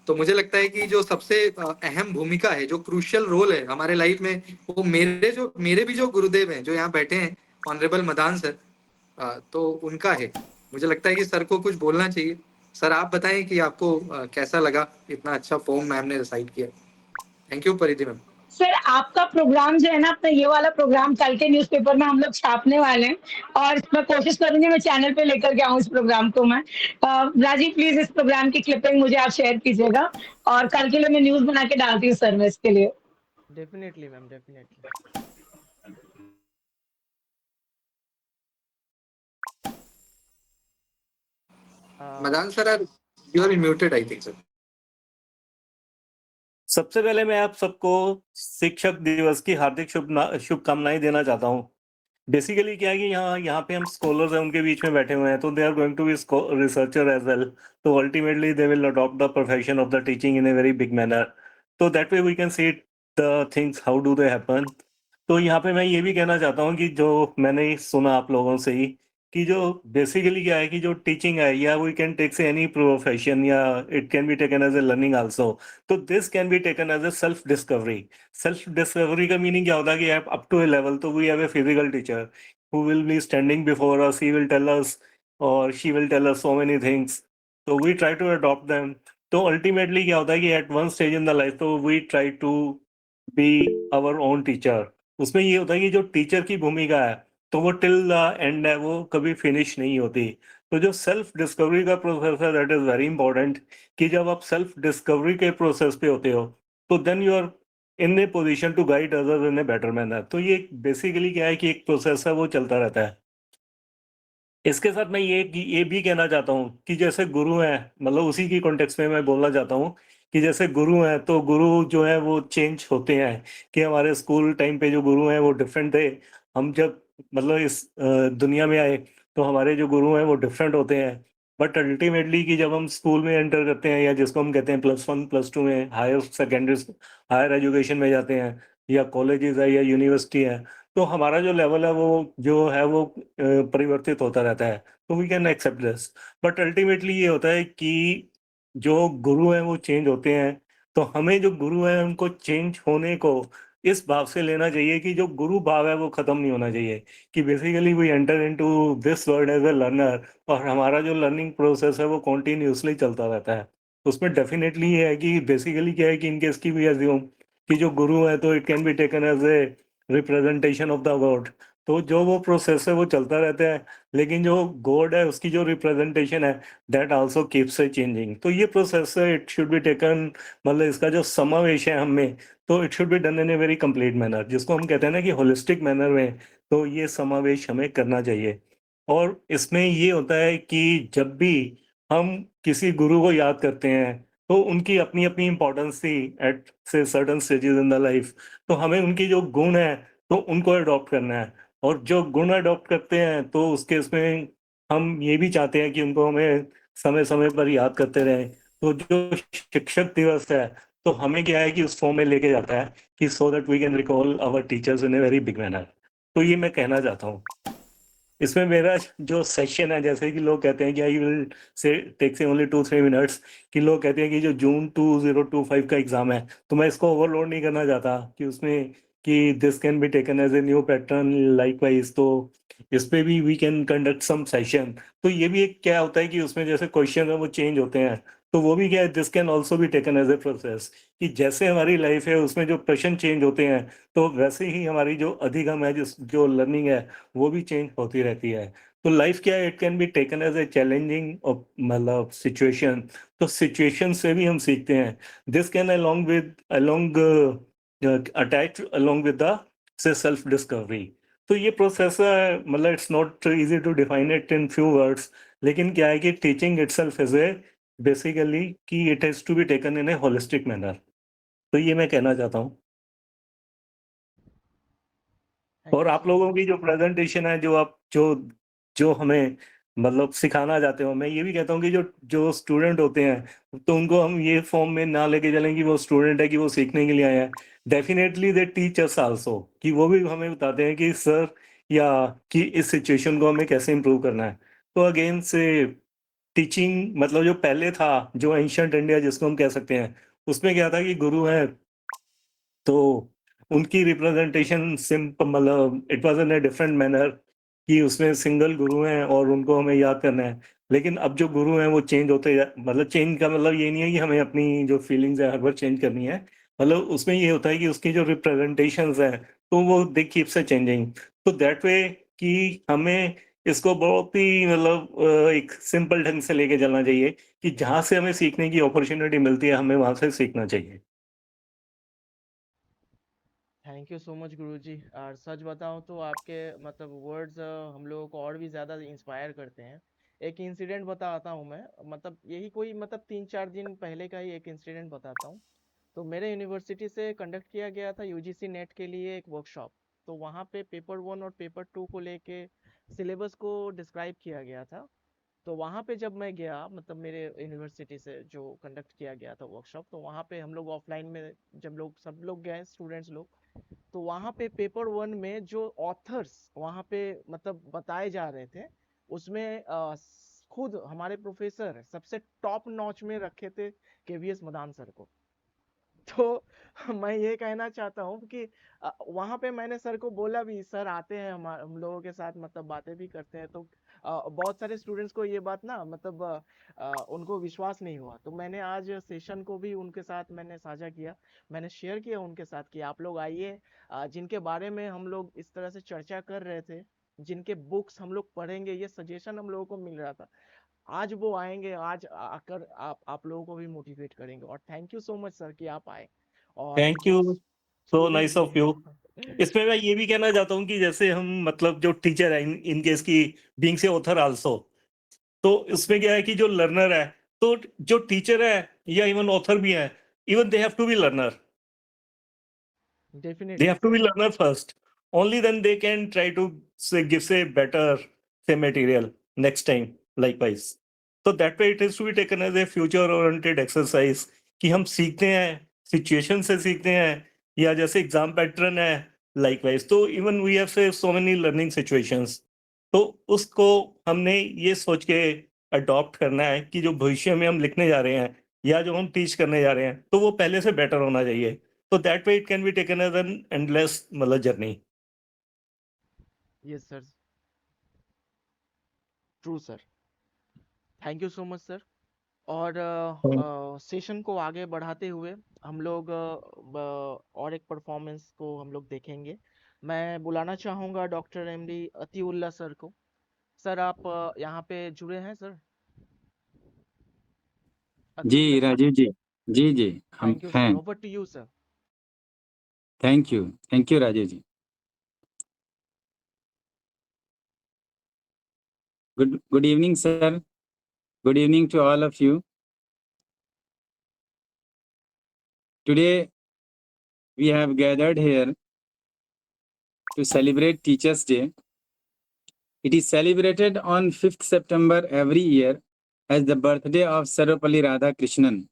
तो मुझे लगता है कि जो सबसे अहम भूमिका है, जो क्रूशियल रोल है हमारे लाइफ में, वो मेरे भी जो गुरुदेव हैं जो यहाँ बैठे हैं, ऑनरेबल मदान सर, तो उनका है. मुझे लगता है कि सर को कुछ बोलना चाहिए. सर आप बताएं कि आपको कैसा लगा, इतना अच्छा पोम मैम ने रिसाइट किया. थैंक यू परिधि मैम. सर आपका प्रोग्राम जो है ना, अपना ये वाला प्रोग्राम कल के न्यूज़पेपर में हम लोग छापने वाले हैं, और मैं कोशिश करूंगी मैं चैनल पे लेकर के आऊँ इस प्रोग्राम को. मैं राजीव प्लीज इस प्रोग्राम की क्लिपिंग मुझे आप शेयर कीजिएगा, और कल के लिए मैं न्यूज बना के डालती हूँ सर मैं इसके लिए. Definitely, ma'am, definitely. Madan sir you are muted I think sir. सबसे पहले मैं आप सबको शिक्षक दिवस की हार्दिक शुभकामनाएं देना चाहता हूँ. बेसिकली क्या है कि यहाँ पे हम स्कॉलर्स हैं, उनके बीच में बैठे हुए हैं, तो they are going to be researcher as well. तो ultimately they will adopt the profession of the teaching in a very big manner. तो that way we can see the things how do they happen. तो यहाँ पे मैं ये भी कहना चाहता हूँ कि जो मैंने सुना आप लोगों से ही कि जो बेसिकली क्या है कि जो टीचिंग है, या we can take say any profession, या it can be taken as a learning also. तो this can be taken as a self discovery. Self discovery का मीनिंग क्या होता है कि अप टू ए लेवल, तो we have a physical teacher who will be standing before us. He will tell us, or she will tell us so many things. So we try to adopt them. तो ultimately क्या होता है कि at one stage in the life, तो we try to be our own teacher. उसमें ये होता है कि जो टीचर की भूमिका है, तो वो टिल द एंड है, वो कभी फिनिश नहीं होती। तो जो सेल्फ डिस्कवरी का प्रोसेस है, दैट इज वेरी इंपॉर्टेंट, कि जब आप सेल्फ डिस्कवरी के प्रोसेस पे होते हो तो then you are in a position to guide others in a better manner. तो ये बेसिकली क्या है कि एक प्रोसेस है, वो चलता रहता है। इसके साथ मैं ये भी कहना चाहता हूँ कि जैसे गुरु हैं, मतलब उसी की कॉन्टेक्स्ट में मैं बोलना चाहता हूँ कि जैसे गुरु हैं, तो गुरु जो है वो चेंज होते हैं। कि हमारे स्कूल टाइम पे जो गुरु हैं वो डिफरेंट थे। हम जब मतलब इस दुनिया में आए तो हमारे जो गुरु हैं वो डिफरेंट होते हैं। बट अल्टीमेटली कि जब हम स्कूल में एंटर करते हैं, या जिसको हम कहते हैं +1 +2 में, हायर सेकेंडरी हायर एजुकेशन में जाते हैं, या कॉलेजेस है या यूनिवर्सिटी है, तो हमारा जो लेवल है वो परिवर्तित होता रहता है। तो we can accept this. But ultimately ये होता है कि जो गुरु हैं वो चेंज होते हैं। तो हमें जो गुरु हैं उनको चेंज होने को इस भाव से लेना चाहिए कि जो गुरु भाव है वो खत्म नहीं होना चाहिए। कि basically we enter into this world as a learner, और हमारा जो लर्निंग प्रोसेस है वो कॉन्टिन्यूसली चलता रहता है। उसमें डेफिनेटली ये है कि बेसिकली क्या है कि इनकेस की भी एज्यूम कि जो गुरु है तो it can be taken as a representation of the God. तो जो वो प्रोसेस है वो चलता रहता है, लेकिन जो गॉड है उसकी जो रिप्रेजेंटेशन है that also keeps a changing. तो ये प्रोसेस है, इट शुड बी टेकन, मतलब इसका जो समावेश है हम में, तो it should be done in a very complete manner, जिसको हम कहते हैं ना कि होलिस्टिक मैनर में। तो ये समावेश हमें करना चाहिए। और इसमें ये होता है कि जब भी हम किसी गुरु को याद करते हैं तो उनकी अपनी अपनी इंपॉर्टेंस थी एट से certain stages in the life. तो हमें उनकी जो गुण है तो उनको अडॉप्ट करना है। और जो गुण अडॉप्ट करते हैं तो उसके इसमें हम ये भी चाहते हैं कि उनको हमें समय समय पर याद करते रहें। तो जो शिक्षक दिवस है तो हमें क्या है कि उस फॉर्म में लेके जाता है कि so that we can recall our teachers in a very big manner. तो ये मैं कहना चाहता हूँ। इसमें मेरा जो सेशन है, जैसे कि लोग कहते हैं कि आई विल से टेक से ओनली 2-3 मिनट्स, कि लोग कहते हैं कि जो जून 2025 का एग्जाम है, तो मैं इसको ओवरलोड नहीं करना चाहता कि उसमें कि this can be taken as a new pattern likewise. तो इस पे भी we can conduct some session. तो ये भी एक क्या होता है कि उसमें जैसे क्वेश्चन है वो चेंज होते हैं। तो वो भी क्या है, this can also be taken as a process, कि जैसे हमारी लाइफ है उसमें जो प्रश्न चेंज होते हैं, तो वैसे ही हमारी जो अधिगम है, जो लर्निंग है, वो भी चेंज होती रहती है। तो लाइफ क्या है, it can be taken as a challenging मतलब सिचुएशन। तो सिचुएशन से भी हम सीखते हैं। This can along attach along with the say self discovery. तो ये प्रोसेस है, मतलब it's not easy to define it in few words. लेकिन क्या है कि teaching itself is a basically कि it has to be taken in a holistic manner. तो ये मैं कहना चाहता हूँ। थैंक और यू आप सो लोगों मच। की जो प्रेजेंटेशन है, जो आप जो हमें मतलब सिखाना चाहते हो, मैं ये भी कहता हूँ कि जो जो स्टूडेंट होते हैं तो उनको हम ये फॉर्म में ना लेके चलें कि वो स्टूडेंट है, कि वो सीखने के लिए आए हैं। Definitely they teach us also, कि वो भी हमें बताते हैं कि सर, या कि इस सिचुएशन को हमें कैसे इम्प्रूव करना है। तो अगेन से टीचिंग मतलब जो पहले था, जो एंशियंट इंडिया जिसको हम कह सकते हैं, उसमें क्या था कि गुरु है तो उनकी रिप्रेजेंटेशन सिंपल, मतलब it was in a different manner, कि उसमें सिंगल गुरु हैं और उनको हमें याद करना है। लेकिन अब जो गुरु हैं वो चेंज मतलब चेंज का मतलब ये नहीं है कि हमें अपनी जो फीलिंग्स है हर बार चेंज करनी है। मतलब उसमें ये होता है कि उसकी जो रिप्रेजेंटेशंस हैं तो वो दे कीप से चेंजिंग। तो दैट वे कि हमें इसको बहुत ही मतलब एक सिंपल ढंग से लेके चलना चाहिए, कि जहाँ से हमें सीखने की अपॉर्चुनिटी मिलती है हमें वहां से सीखना चाहिए। थैंक यू सो मच गुरुजी। और सच बताऊं तो आपके मतलब वर्ड्स हम लोगों को और भी ज़्यादा इंस्पायर करते हैं। एक इंसिडेंट बताता हूँ मैं, मतलब यही कोई मतलब 3-4 दिन पहले का ही एक इंसिडेंट बताता हूँ। तो मेरे यूनिवर्सिटी से कंडक्ट किया गया था यूजीसी नेट के लिए एक वर्कशॉप। तो वहाँ पे पेपर 1 और पेपर 2 को लेके सिलेबस को डिस्क्राइब किया गया था। तो वहाँ पे जब मैं गया, मतलब मेरे यूनिवर्सिटी से जो कंडक्ट किया गया था वर्कशॉप, तो वहाँ पे हम लोग ऑफलाइन में जब लोग सब लोग गए स्टूडेंट्स लोग, तो वहाँ पे पेपर 1 में जो ऑथर्स वहाँ पे मतलब बताए जा रहे थे, उसमें खुद हमारे प्रोफेसर सबसे टॉप नॉच में रखे थे केवीएस मदान सर को। तो मैं ये कहना चाहता हूँ कि वहाँ पे मैंने सर को बोला भी, सर आते हैं हम लोगों के साथ मतलब बातें भी करते हैं। तो बहुत सारे स्टूडेंट्स को ये बात ना मतलब उनको विश्वास नहीं हुआ। तो मैंने आज सेशन को भी उनके साथ मैंने साझा किया, मैंने शेयर किया उनके साथ कि आप लोग आइए, जिनके बारे में हम लोग इस तरह से चर्चा कर रहे थे जिनके बुक्स हम लोग पढ़ेंगे, ये सजेशन हम लोगों को मिल रहा था, आज वो आएंगे, आज आकर आप लोगों को भी मोटिवेट करेंगे। और thank you so much sir कि आप आए। और थैंक जो you, so nice of you. Student इसमें मैं ये भी कहना चाहता हूँ कि जैसे हम मतलब जो टीचर है इन केस की बीइंग से ऑथर आल्सो, तो इसमें क्या है कि जो लर्नर है, तो जो टीचर है या इवन ऑथर भी है, even they have to be learner, they definitely have to be learner first, only then they can try to give say better say material next time likewise. So that way it is to be taken as a future oriented exercise कि हम सीखते हैं situation से, सीखते हैं या जैसे exam pattern है likewise, तो इवन वी हैव से सो मेनी लर्निंग सिचुएशंस, तो उसको हमने ये सोच के अडॉप्ट करना है कि जो भविष्य में हम लिखने जा रहे हैं या जो हम टीच करने जा रहे हैं, तो वो पहले से बेटर होना चाहिए। So that way it can be taken as an endless मतलब journey. Yes sir, true sir, thank you so much sir. और सेशन को आगे बढ़ाते हुए हम लोग और एक परफॉर्मेंस को हम लोग देखेंगे। मैं बुलाना चाहूँगा डॉक्टर एमडी अतीउल्लाह सर को। सर आप यहाँ पे जुड़े हैं सर? जी अतीउल्लाह सर, राजीव जी, जी जी हम थैंक यू हैं। Sir, over to you sir. Thank you Rajiv ji. Good evening sir, good evening to all of you. Today we have gathered here to celebrate Teachers Day. It is celebrated on 5th September every year as the birthday of Sarvapalli Radhakrishnan,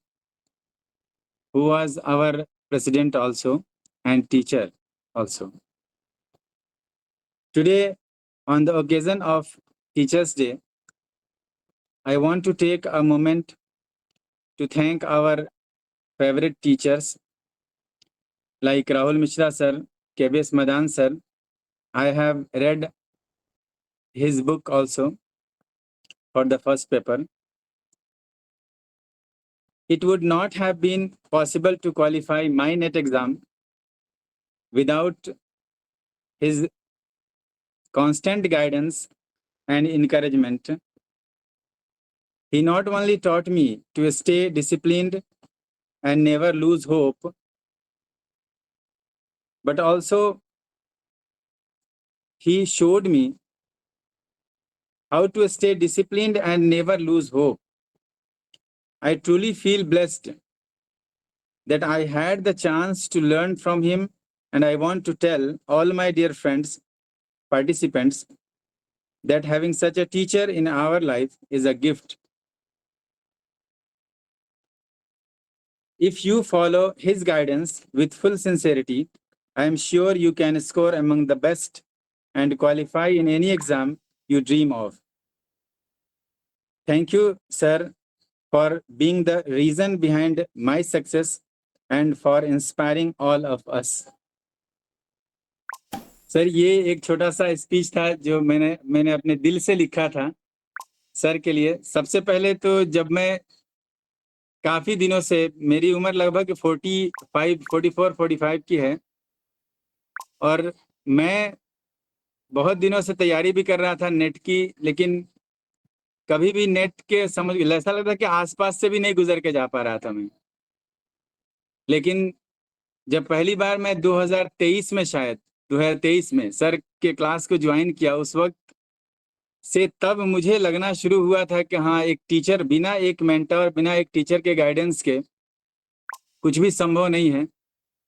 who was our president also and teacher also. Today, on the occasion of Teachers Day, I want to take a moment to thank our favorite teachers like Rahul Mishra sir, KBS Madan sir. I have read his book also for the first paper. It would not have been possible to qualify my NET exam without his constant guidance and encouragement. He not only taught me to stay disciplined and never lose hope, but also he showed me how to stay disciplined and never lose hope. I truly feel blessed that I had the chance to learn from him, and I want to tell all my dear friends, participants, that having such a teacher in our life is a gift. If you follow his guidance with full sincerity, I am sure you can score among the best and qualify in any exam you dream of. Thank you, sir, for being the reason behind my success and for inspiring all of us. Sir ये एक छोटा सा speech था जो मैंने अपने दिल से लिखा था सर के लिए। सबसे पहले तो जब मैं काफी दिनों से, मेरी उम्र लगभग 44-45 की है और मैं बहुत दिनों से तैयारी भी कर रहा था नेट की, लेकिन कभी भी नेट के समझ ऐसा लगता कि आसपास से भी नहीं गुजर के जा पा रहा था मैं। लेकिन जब पहली बार मैं 2023 में, शायद 2023 में सर के क्लास को ज्वाइन किया, उस वक्त से तब मुझे लगना शुरू हुआ था कि हाँ, एक टीचर बिना एक मेंटर, बिना एक टीचर के गाइडेंस के कुछ भी संभव नहीं है।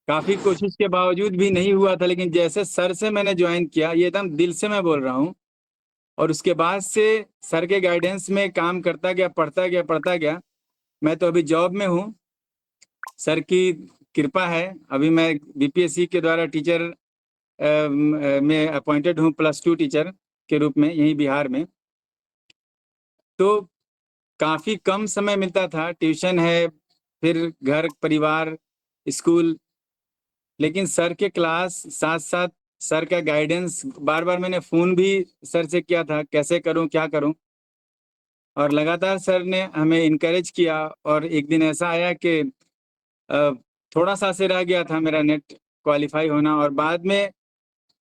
काफी कोशिश के बावजूद भी नहीं हुआ था, लेकिन जैसे सर से मैंने ज्वाइन किया, ये एकदम दिल से मैं बोल रहा हूँ, और उसके बाद से सर के गाइडेंस में काम करता गया, पढ़ता गया। मैं तो अभी जॉब में हूँ, सर की कृपा है। अभी मैं बीपीएससी के द्वारा टीचर में अपॉइंटेड हूँ, +2 टीचर के रूप में यहीं बिहार में। तो काफ़ी कम समय मिलता था, ट्यूशन है, फिर घर परिवार स्कूल, लेकिन सर के क्लास साथ साथ सर का गाइडेंस, बार बार मैंने फ़ोन भी सर से किया था, कैसे करूं, क्या करूं, और लगातार सर ने हमें इनकरेज किया। और एक दिन ऐसा आया कि थोड़ा सा से रह गया था मेरा नेट क्वालिफाई होना, और बाद में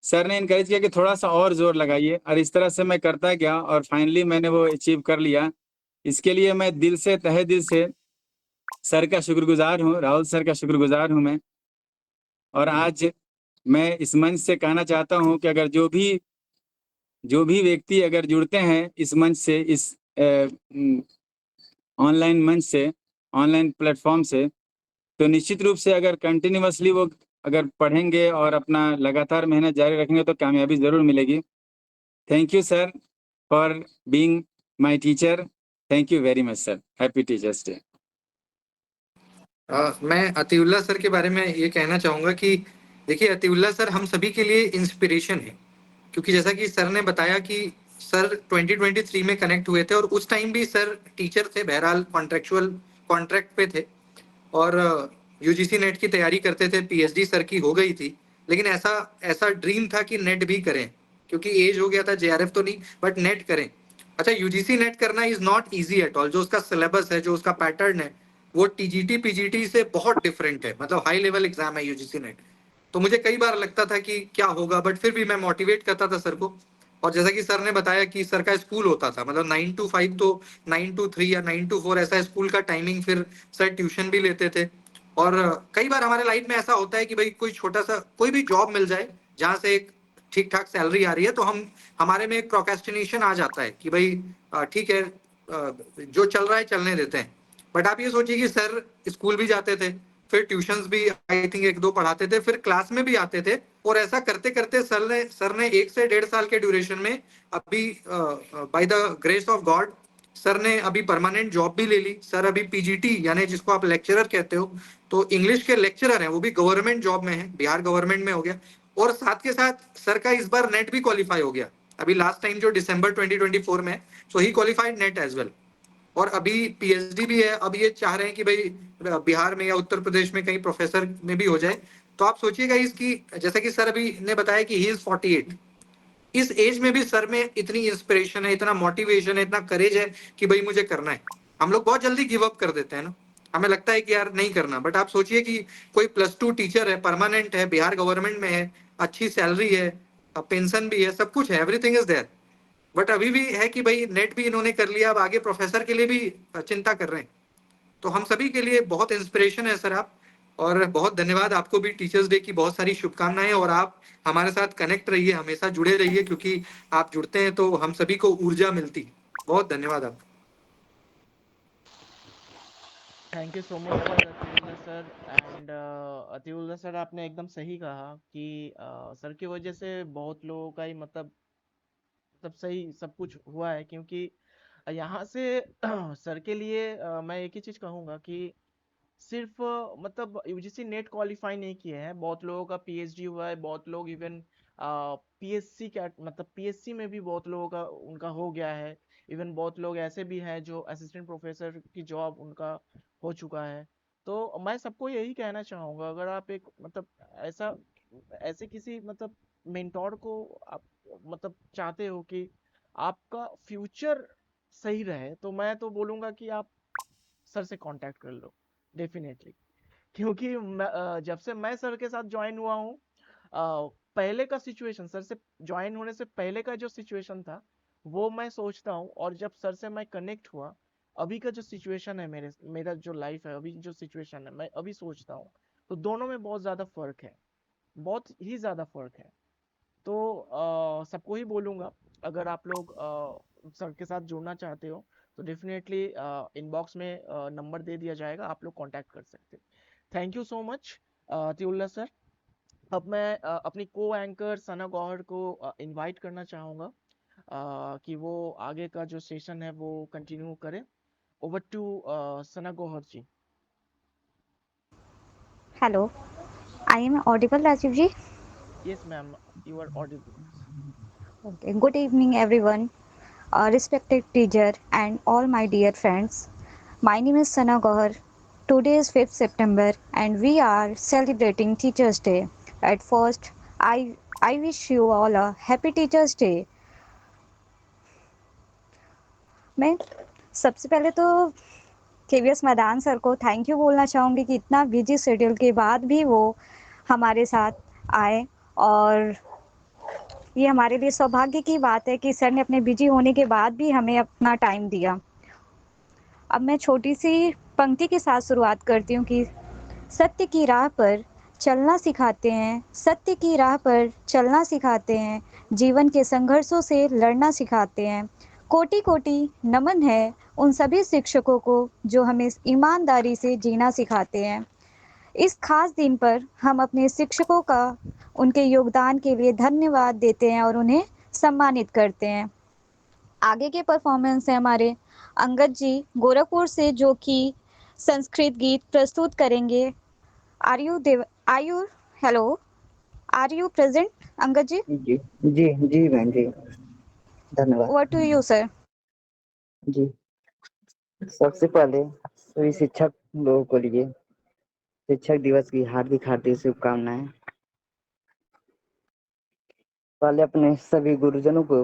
सर ने इनकरेज किया कि थोड़ा सा और जोर लगाइए, और इस तरह से मैं करता गया और फाइनली मैंने वो अचीव कर लिया। इसके लिए मैं दिल से, तहे दिल से सर का शुक्रगुजार हूँ, राहुल सर का शुक्रगुजार हूँ मैं। और आज मैं इस मंच से कहना चाहता हूँ कि अगर जो भी व्यक्ति अगर जुड़ते हैं इस मंच से, इस ऑनलाइन मंच से, ऑनलाइन प्लेटफॉर्म से, तो निश्चित रूप से अगर कंटिन्यूअसली वो अगर पढ़ेंगे और अपना लगातार मेहनत जारी रखेंगे तो कामयाबी जरूर मिलेगी। Thank you sir for being my teacher. Thank you very much sir. Happy teachers day. मैं अतीउल्लाह सर के बारे में ये कहना चाहूँगा कि देखिए, अतीउल्लाह सर हम सभी के लिए इंस्पिरेशन है, क्योंकि जैसा कि सर ने बताया कि सर 2023 में कनेक्ट हुए थे और उस टाइम भी सर टीचर थे, बहरहाल कॉन्ट्रैक्ट पे थे और यूजीसी नेट की तैयारी करते थे। पीएचडी सर की हो गई थी, लेकिन ऐसा ड्रीम था कि नेट भी करें, क्योंकि एज हो गया था, जेआरएफ तो नहीं बट नेट करें। अच्छा, यूजीसी नेट करना is not easy at all. जो उसका सिलेबस है, जो उसका पैटर्न है, वो टीजीटी पीजीटी से बहुत डिफरेंट है, मतलब हाई लेवल एग्जाम है यूजीसी नेट। तो मुझे कई बार लगता था कि क्या होगा, बट फिर भी मैं मोटिवेट करता था सर को। और जैसा कि सर ने बताया कि सर का स्कूल होता था, मतलब 9 to 5 तो 9 to 3 या 9 to 4 ऐसा स्कूल का टाइमिंग, फिर सर ट्यूशन भी लेते थे। और कई बार हमारे लाइफ में ऐसा होता है कि भाई कोई छोटा सा कोई भी जॉब मिल जाए जहाँ से एक ठीक ठाक सैलरी आ रही है, तो हमारे में एक प्रोक्रेस्टिनेशन आ जाता है कि भाई ठीक है, जो चल रहा है चलने देते हैं। बट आप ये सोचिए कि सर स्कूल भी जाते थे, फिर ट्यूशंस भी आई थिंक 1-2 पढ़ाते थे, फिर क्लास में भी आते थे, और ऐसा करते करते सर ने 1 से 1.5 साल के ड्यूरेशन में अभी by the grace of God sir ने अभी परमानेंट जॉब भी ले ली। सर अभी पीजीटी यानी जिसको आप लेक्चरर कहते हो, तो इंग्लिश के लेक्चरर हैं, वो भी गवर्नमेंट जॉब में है, बिहार गवर्नमेंट में हो गया। और साथ के साथ सर का इस बार नेट भी क्वालिफाई हो गया, अभी लास्ट टाइम जो दिसंबर 2024 में, सो ही क्वालिफाइड नेट एज वेल। और अभी पीएचडी भी है। अब ये चाह रहे हैं कि भाई बिहार में या उत्तर प्रदेश में कहीं प्रोफेसर में भी हो जाए। तो आप सोचिएगा इसकी, जैसा कि सर अभी ने बताया कि ही इज 48, इस एज में भी सर में इतनी इंस्पिरेशन है, इतना मोटिवेशन है, इतना करेज है कि भाई मुझे करना है। हम लोग बहुत जल्दी गिव अप कर देते हैं ना, हमें लगता है कि यार नहीं करना। बट आप सोचिए कि कोई +2 टीचर है, परमानेंट है, बिहार गवर्नमेंट में है, अच्छी सैलरी है, पेंशन भी है, सब कुछ है, एवरीथिंग इज देयर। बट अभी भी है कि भाई नेट भी इन्होंने कर लिया, अब आगे प्रोफेसर के लिए भी चिंता कर रहे हैं। तो हम सभी के लिए बहुत इंस्पिरेशन है सर आप। और बहुत धन्यवाद आपको भी, टीचर्स डे की बहुत सारी शुभकामनाएं। और आप हमारे साथ कनेक्ट रहिए, हमेशा जुड़े रहिए, क्योंकि आप जुड़ते हैं तो हम सभी को ऊर्जा मिलती। बहुत धन्यवाद आपका। Thank you so much Atiullah sir. And Atiullah sir, आपने एकदम सही कहा कि सर की वजह से बहुत लोगों का ही मतलब सही सब कुछ हुआ है। क्योंकि यहाँ से सर के लिए मैं एक ही चीज कहूंगा कि सिर्फ मतलब यूजीसी नेट क्वालिफाई नहीं किए हैं, बहुत लोगों का पीएचडी हुआ है, बहुत लोग इवन पीएससी क्या मतलब पीएससी में भी बहुत लोगों का उनका हो गया है। इवन बहुत लोग ऐसे भी हैं जो असिस्टेंट प्रोफेसर की जॉब उनका हो चुका है। तो मैं सबको यही कहना चाहूंगा, अगर आप एक मतलब ऐसा ऐसे किसी मतलब मेंटोर को आप मतलब चाहते हो कि आपका फ्यूचर सही रहे, तो मैं तो बोलूंगा कि आप सर से कांटेक्ट कर लो डेफिनेटली। क्योंकि जब से मैं सर के साथ ज्वाइन हुआ हूँ, पहले का सिचुएशन, सर से ज्वाइन होने से पहले का जो सिचुएशन था वो मैं सोचता हूँ, और जब सर से मैं कनेक्ट हुआ, अभी का जो सिचुएशन है मेरा जो लाइफ है, अभी जो सिचुएशन है मैं अभी सोचता हूँ, तो दोनों में बहुत ज्यादा फर्क है, बहुत ही ज्यादा फर्क है। तो सबको ही बोलूंगा, अगर आप लोग सर के साथ जुड़ना चाहते हो तो डेफिनेटली इनबॉक्स में नंबर दे दिया जाएगा, आप लोग कांटेक्ट कर सकते हैं। Thank you so much Atiullah sir. अब मैं अपनी को एंकर सना गौहर को इनवाइट करना चाहूंगा कि वो आगे का जो सेशन है वो कंटिन्यू करें। Over to Sana Gauhar ji. Hello, I am audible, Rajiv ji. Yes ma'am, you are audible. Okay. Good evening, everyone, respected teacher, and all my dear friends. My name is Sana Gohar. Today is 5th September, and we are celebrating Teachers' Day. At first, I wish you all a happy Teachers' Day. मैं सबसे पहले तो KVS Madan sir को thank you बोलना चाहूँगी कि इतना busy schedule के बाद भी वो हमारे साथ आए और ये हमारे लिए सौभाग्य की बात है कि सर ने अपने बिजी होने के बाद भी हमें अपना टाइम दिया। अब मैं छोटी सी पंक्ति के साथ शुरुआत करती हूँ कि सत्य की राह पर चलना सिखाते हैं, सत्य की राह पर चलना सिखाते हैं, जीवन के संघर्षों से लड़ना सिखाते हैं। कोटि-कोटि नमन है उन सभी शिक्षकों को जो हमें ईमानदारी से जीना सिखाते हैं। इस खास दिन पर हम अपने शिक्षकों का उनके योगदान के लिए धन्यवाद देते हैं और उन्हें सम्मानित करते हैं। आगे के परफॉर्मेंस है हमारे अंगद जी गोरखपुर से, जो कि संस्कृत गीत प्रस्तुत करेंगे। Are you hello, are you present Angad ji? जी जी जी मैम जी, धन्यवाद ओवर टू यू सर। जी। सबसे पहले सभी शिक्षक लोगों को लिए शिक्षक दिवस की हार्दिक हार्दिक शुभकामनाएं। पहले अपने सभी गुरुजनों को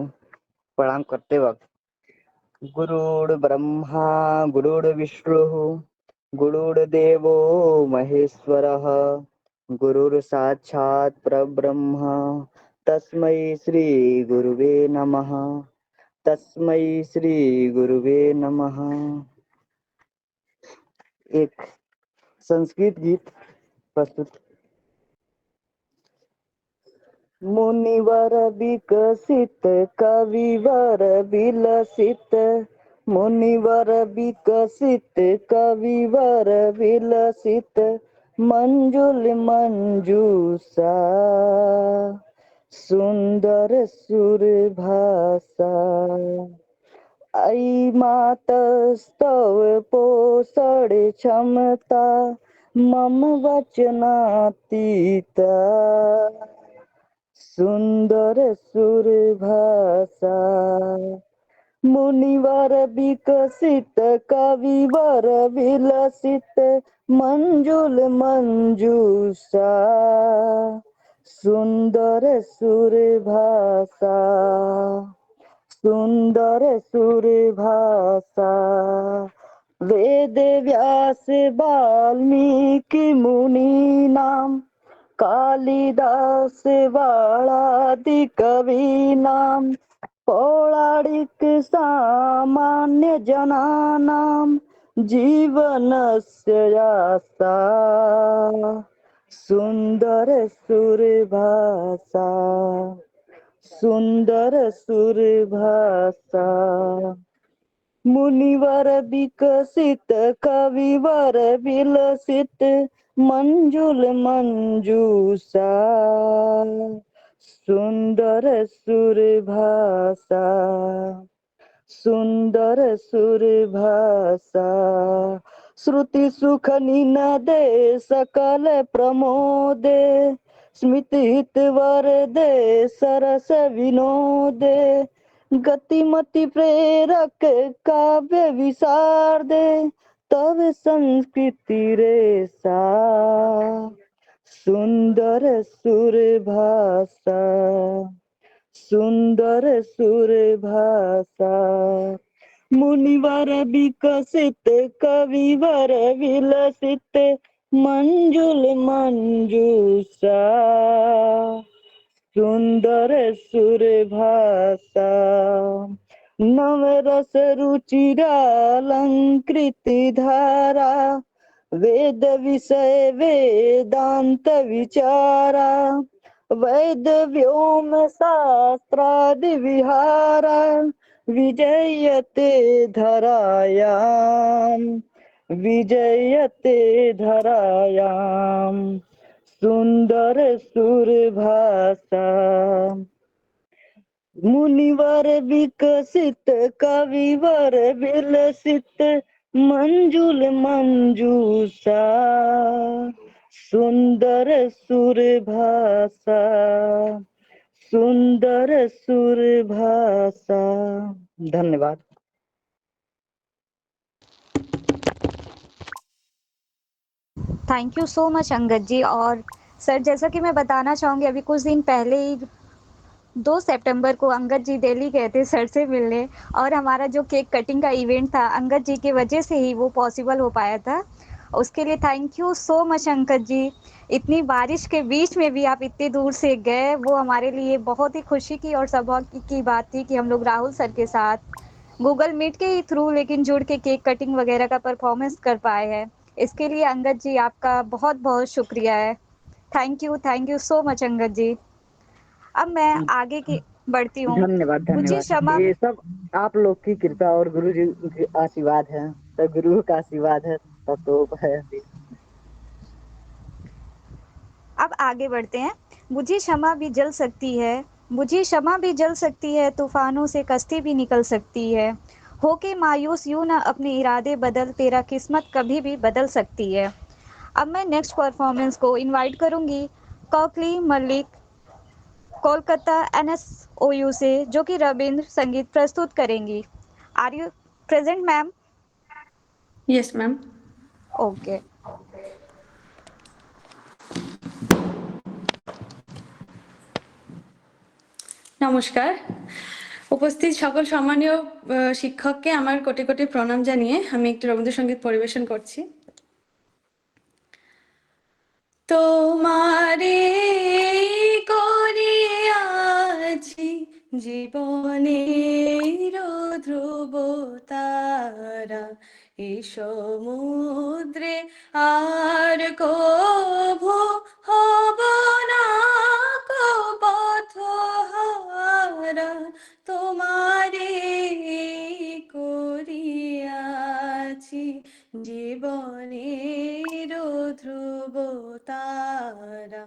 प्रणाम करते वक्त गुरुर् ब्रह्मा गुरुर्विष्णुः गुरुर्देवो महेश्वरः गुरुर् साक्षात् परब्रह्म तस्मै श्री गुरुवे नमः। तस्मै श्री गुरुवे नमः। एक संस्कृत गीत प्रस्तुत। मुनिवर विकसित कविवर विलसित, मुनिवर विकसित कविवर विलसित, मंजुल मंजूषा सुंदर सुर भाषा। आई मातस्तव पोषण क्षमता मम वचनातीता सुंदर सुर भाषा। मुनिवर विकसित कविवर विलसित, मंजुल मंजूषा सुंदर सुर भाषा। सुंदर सुर भाषा। वेद व्यास वाल्मीकि मुनि नाम, कालिदास वालादि कवि नाम, पौराणिक सामान्य जनानां जीवनस्य आशा सुंदर सुर भाषा। सुंदर सुर भाषा। मुनिवर विकसित कविवर विलसित, मंजुल मंजूषा सुंदर सुर भाषा। सुंदर सुर भाषा। श्रुति सुख निनदे सकल प्रमोदे, स्मृति हित वरदे सरस विनोदे, गतिमति प्रेरक काव्य विशारदे, तव संस्कृति रेसा सुंदर सुर भाषा। सुंदर सुर भाषा। मुनिवर विकसित कविवर विलसित, मंजुल मंजूषा सुंदर सुर भाषा। नवरस रुचिरालंकृत धारा, वेद विषय वेदांत विचारा, वैद व्योम शास्त्रादि विहारा, विजयते धरायाम विजयते धरायाम सुंदर सुर भाषा। मुनिवर विकसित कविवर विलसित, मंजुल मंजूषा सुंदर सुर भाषा। सुंदर सुर भाषा। धन्यवाद। Thank you so much Angad ji. और सर, जैसा कि मैं बताना चाहूँगी, अभी कुछ दिन पहले ही 2 सितंबर को अंगद जी दिल्ली गए थे सर से मिलने, और हमारा जो केक कटिंग का इवेंट था अंगद जी की वजह से ही वो पॉसिबल हो पाया था। उसके लिए thank you so much uncle ji. इतनी बारिश के बीच में भी आप इतनी दूर से गए, वो हमारे लिए बहुत ही खुशी की और सौभाग्य की बात थी कि हम लोग राहुल सर के साथ गूगल मीट के ही थ्रू लेकिन जुड़ के केक कटिंग वगैरह का परफॉर्मेंस कर पाए हैं। इसके लिए अंगद जी आपका बहुत बहुत शुक्रिया है। Thank you so much Angad ji. अब मैं आगे की बढ़ती हूँ। धन्यवाद मुझे धन्यवाद। क्षमा ये सब आप लोग की कृपा और गुरु जी के आशीर्वाद है, तो गुरु का आशीर्वाद है तब तो है। अब आगे बढ़ते हैं। मुझे क्षमा भी जल सकती है, मुझे क्षमा भी जल सकती है, तूफानों से कश्ती भी निकल सकती है। होके मायूस यूं ना अपने इरादे बदल, तेरा किस्मत कभी भी बदल सकती है। अब मैं नेक्स्ट परफॉर्मेंस को इनवाइट करूंगी कौकली मलिक, कोलकाता NSOU से, जो कि रविंद्र संगीत प्रस्तुत करेंगी। Are you present ma'am? Yes ma'am. Okay. নমস্কার, উপস্থিত সকল সম্মানীয় শিক্ষককে আমার কোটি কোটি প্রণাম জানিয়ে আমি একটু রবীন্দ্রসঙ্গীত পরিবেশন করছি। তোমারে করিয়াছি জীবনের ধ্রুব তারা, এই সমুদ্রে আর কভু হব না কো পথহারা, তোমারে করিয়াছি জীবনের ধ্রুব তারা।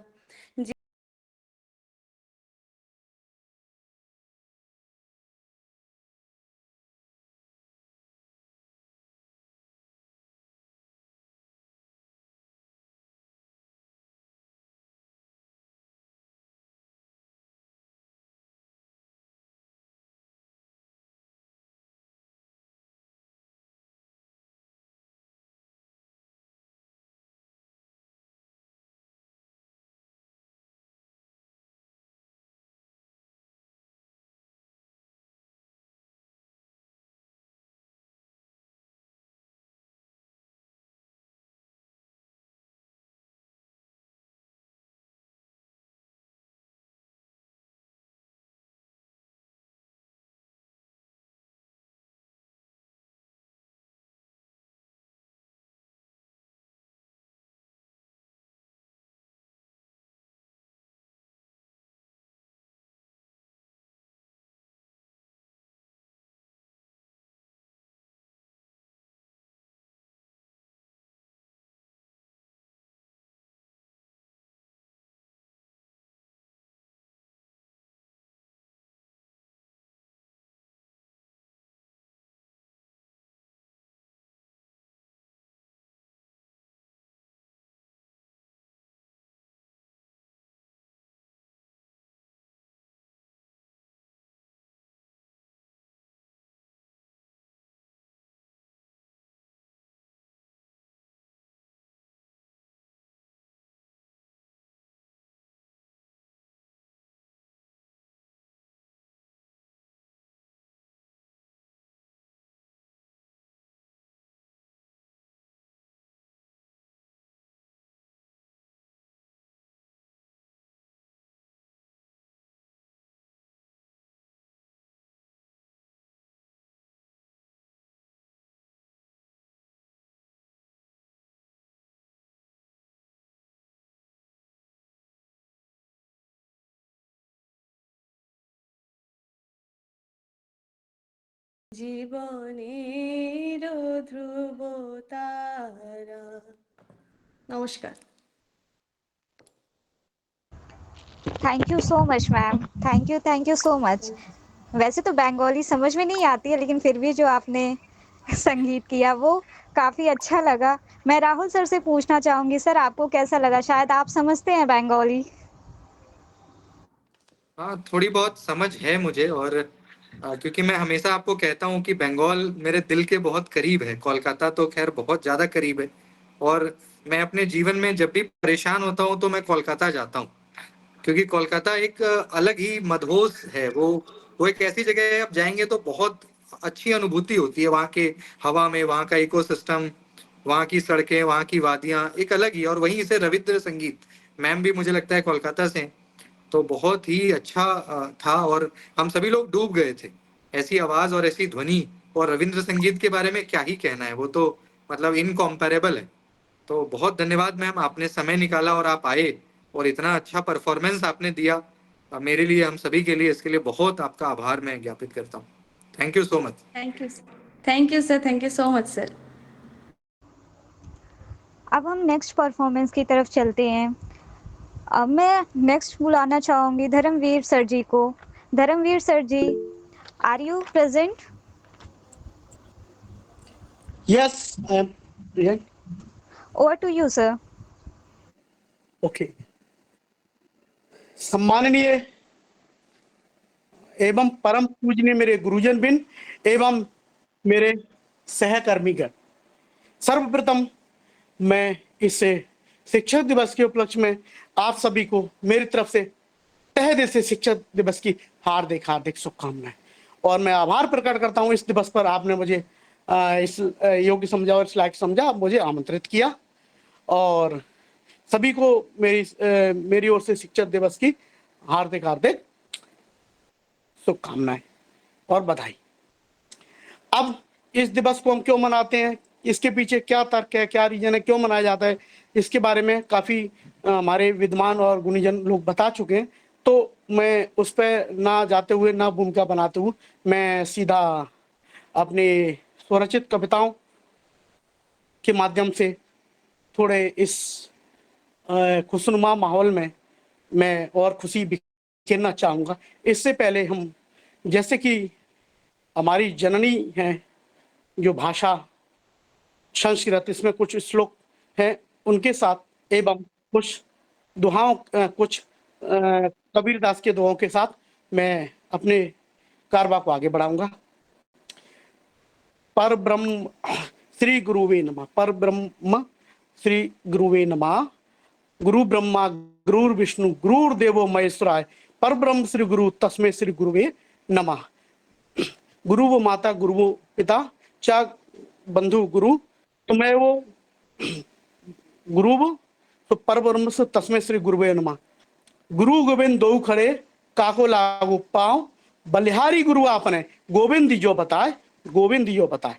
জীবনের ধ্রুব তারা। নমস্কার। Thank you so much ma'am. Thank you so much. वैसे तो बंगाली समझ में नहीं आती है, लेकिन फिर भी जो आपने संगीत किया वो काफ़ी अच्छा लगा। मैं राहुल सर से पूछना चाहूँगी, सर आपको कैसा लगा? शायद आप समझते हैं बंगाली। हाँ, थोड़ी बहुत समझ है मुझे। और क्योंकि मैं हमेशा आपको कहता हूँ कि बंगाल मेरे दिल के बहुत करीब है, कोलकाता तो खैर बहुत ज़्यादा करीब है। और मैं अपने जीवन में जब भी परेशान होता हूँ तो मैं कोलकाता जाता हूँ, क्योंकि कोलकाता एक अलग ही मदहोश है। वो एक ऐसी जगह है, आप जाएंगे तो बहुत अच्छी अनुभूति होती है वहाँ के हवा में, वहाँ का इकोसिस्टम, वहाँ की सड़कें, वहाँ की वादियाँ एक अलग ही, और वहीं से रविंद्र संगीत, मैम भी मुझे लगता है कोलकाता से हैं, तो बहुत ही अच्छा था और हम सभी लोग डूब गए थे। ऐसी आवाज और ऐसी ध्वनि, और रविंद्र संगीत के बारे में क्या ही कहना है, वो तो मतलब इनकॉम्पेरेबल है। तो बहुत धन्यवाद मैम, आपने समय निकाला और आप आए और इतना अच्छा परफॉर्मेंस आपने दिया मेरे लिए, हम सभी के लिए, इसके लिए बहुत आपका आभार मैं ज्ञापित करता हूँ। Thank you so much. Thank you sir, thank you so much sir. अब हम नेक्स्ट परफॉर्मेंस की तरफ चलते हैं। अब मैं नेक्स्ट बुलाना चाहूँगी धर्मवीर सर जी को। Dharmveer sir ji, are you present? Yes, I am present. Over to you sir. Okay. सम्माननीय एवं परम पूजनीय मेरे गुरुजन बिन एवं मेरे सहकर्मीगण, सर्वप्रथम मैं इस शिक्षक दिवस के उपलक्ष्य में आप सभी को मेरी तरफ से तहे दिल से शिक्षक दिवस की हार्दिक हार्दिक शुभकामनाएं, और मैं आभार प्रकट करता हूं इस दिवस पर आपने मुझे इस योग्य समझा और इस लायक समझा, मुझे आमंत्रित किया, और सभी को मेरी ओर से शिक्षक दिवस की हार्दिक हार्दिक शुभकामनाएं और बधाई। अब इस दिवस को हम क्यों मनाते हैं, इसके पीछे क्या तर्क है, क्या रीजन है, क्यों मनाया जाता है, इसके बारे में काफ़ी हमारे विद्वान और गुणीजन लोग बता चुके हैं, तो मैं उस पर ना जाते हुए, ना भूमिका बनाते हुए, मैं सीधा अपने स्वरचित कविताओं के माध्यम से थोड़े इस खुशनुमा माहौल में मैं और खुशी बिखेरना चाहूँगा। इससे पहले हम, जैसे कि हमारी जननी हैं जो भाषा संस्कृत, इसमें कुछ श्लोक हैं उनके साथ एवं कुछ दुहाओं, कुछ कबीरदास के दुआओं के साथ मैं अपने कारवा को आगे बढ़ाऊंगा। पर ब्रह्म श्री गुरुवे नमः, पर ब्रह्म श्री गुरुवे नमः, गुरु ब्रह्मा गुरुर विष्णु गुरुर्देवो महेश्वराय, पर ब्रह्म श्री गुरु तस्मै श्री गुरुवे नमः। गुरु वो माता, गुरु वो पिता, चा बंधु गुरु, तो मैं वो गुरु वो, तो पर ब्रह्म से तस्मै श्री गुरुवे नमः। गुरु गोविंद दो खड़े काको लागू पाओ, बलिहारी गुरु आपने गोविंद जो बताए, गोविंद जो बताए।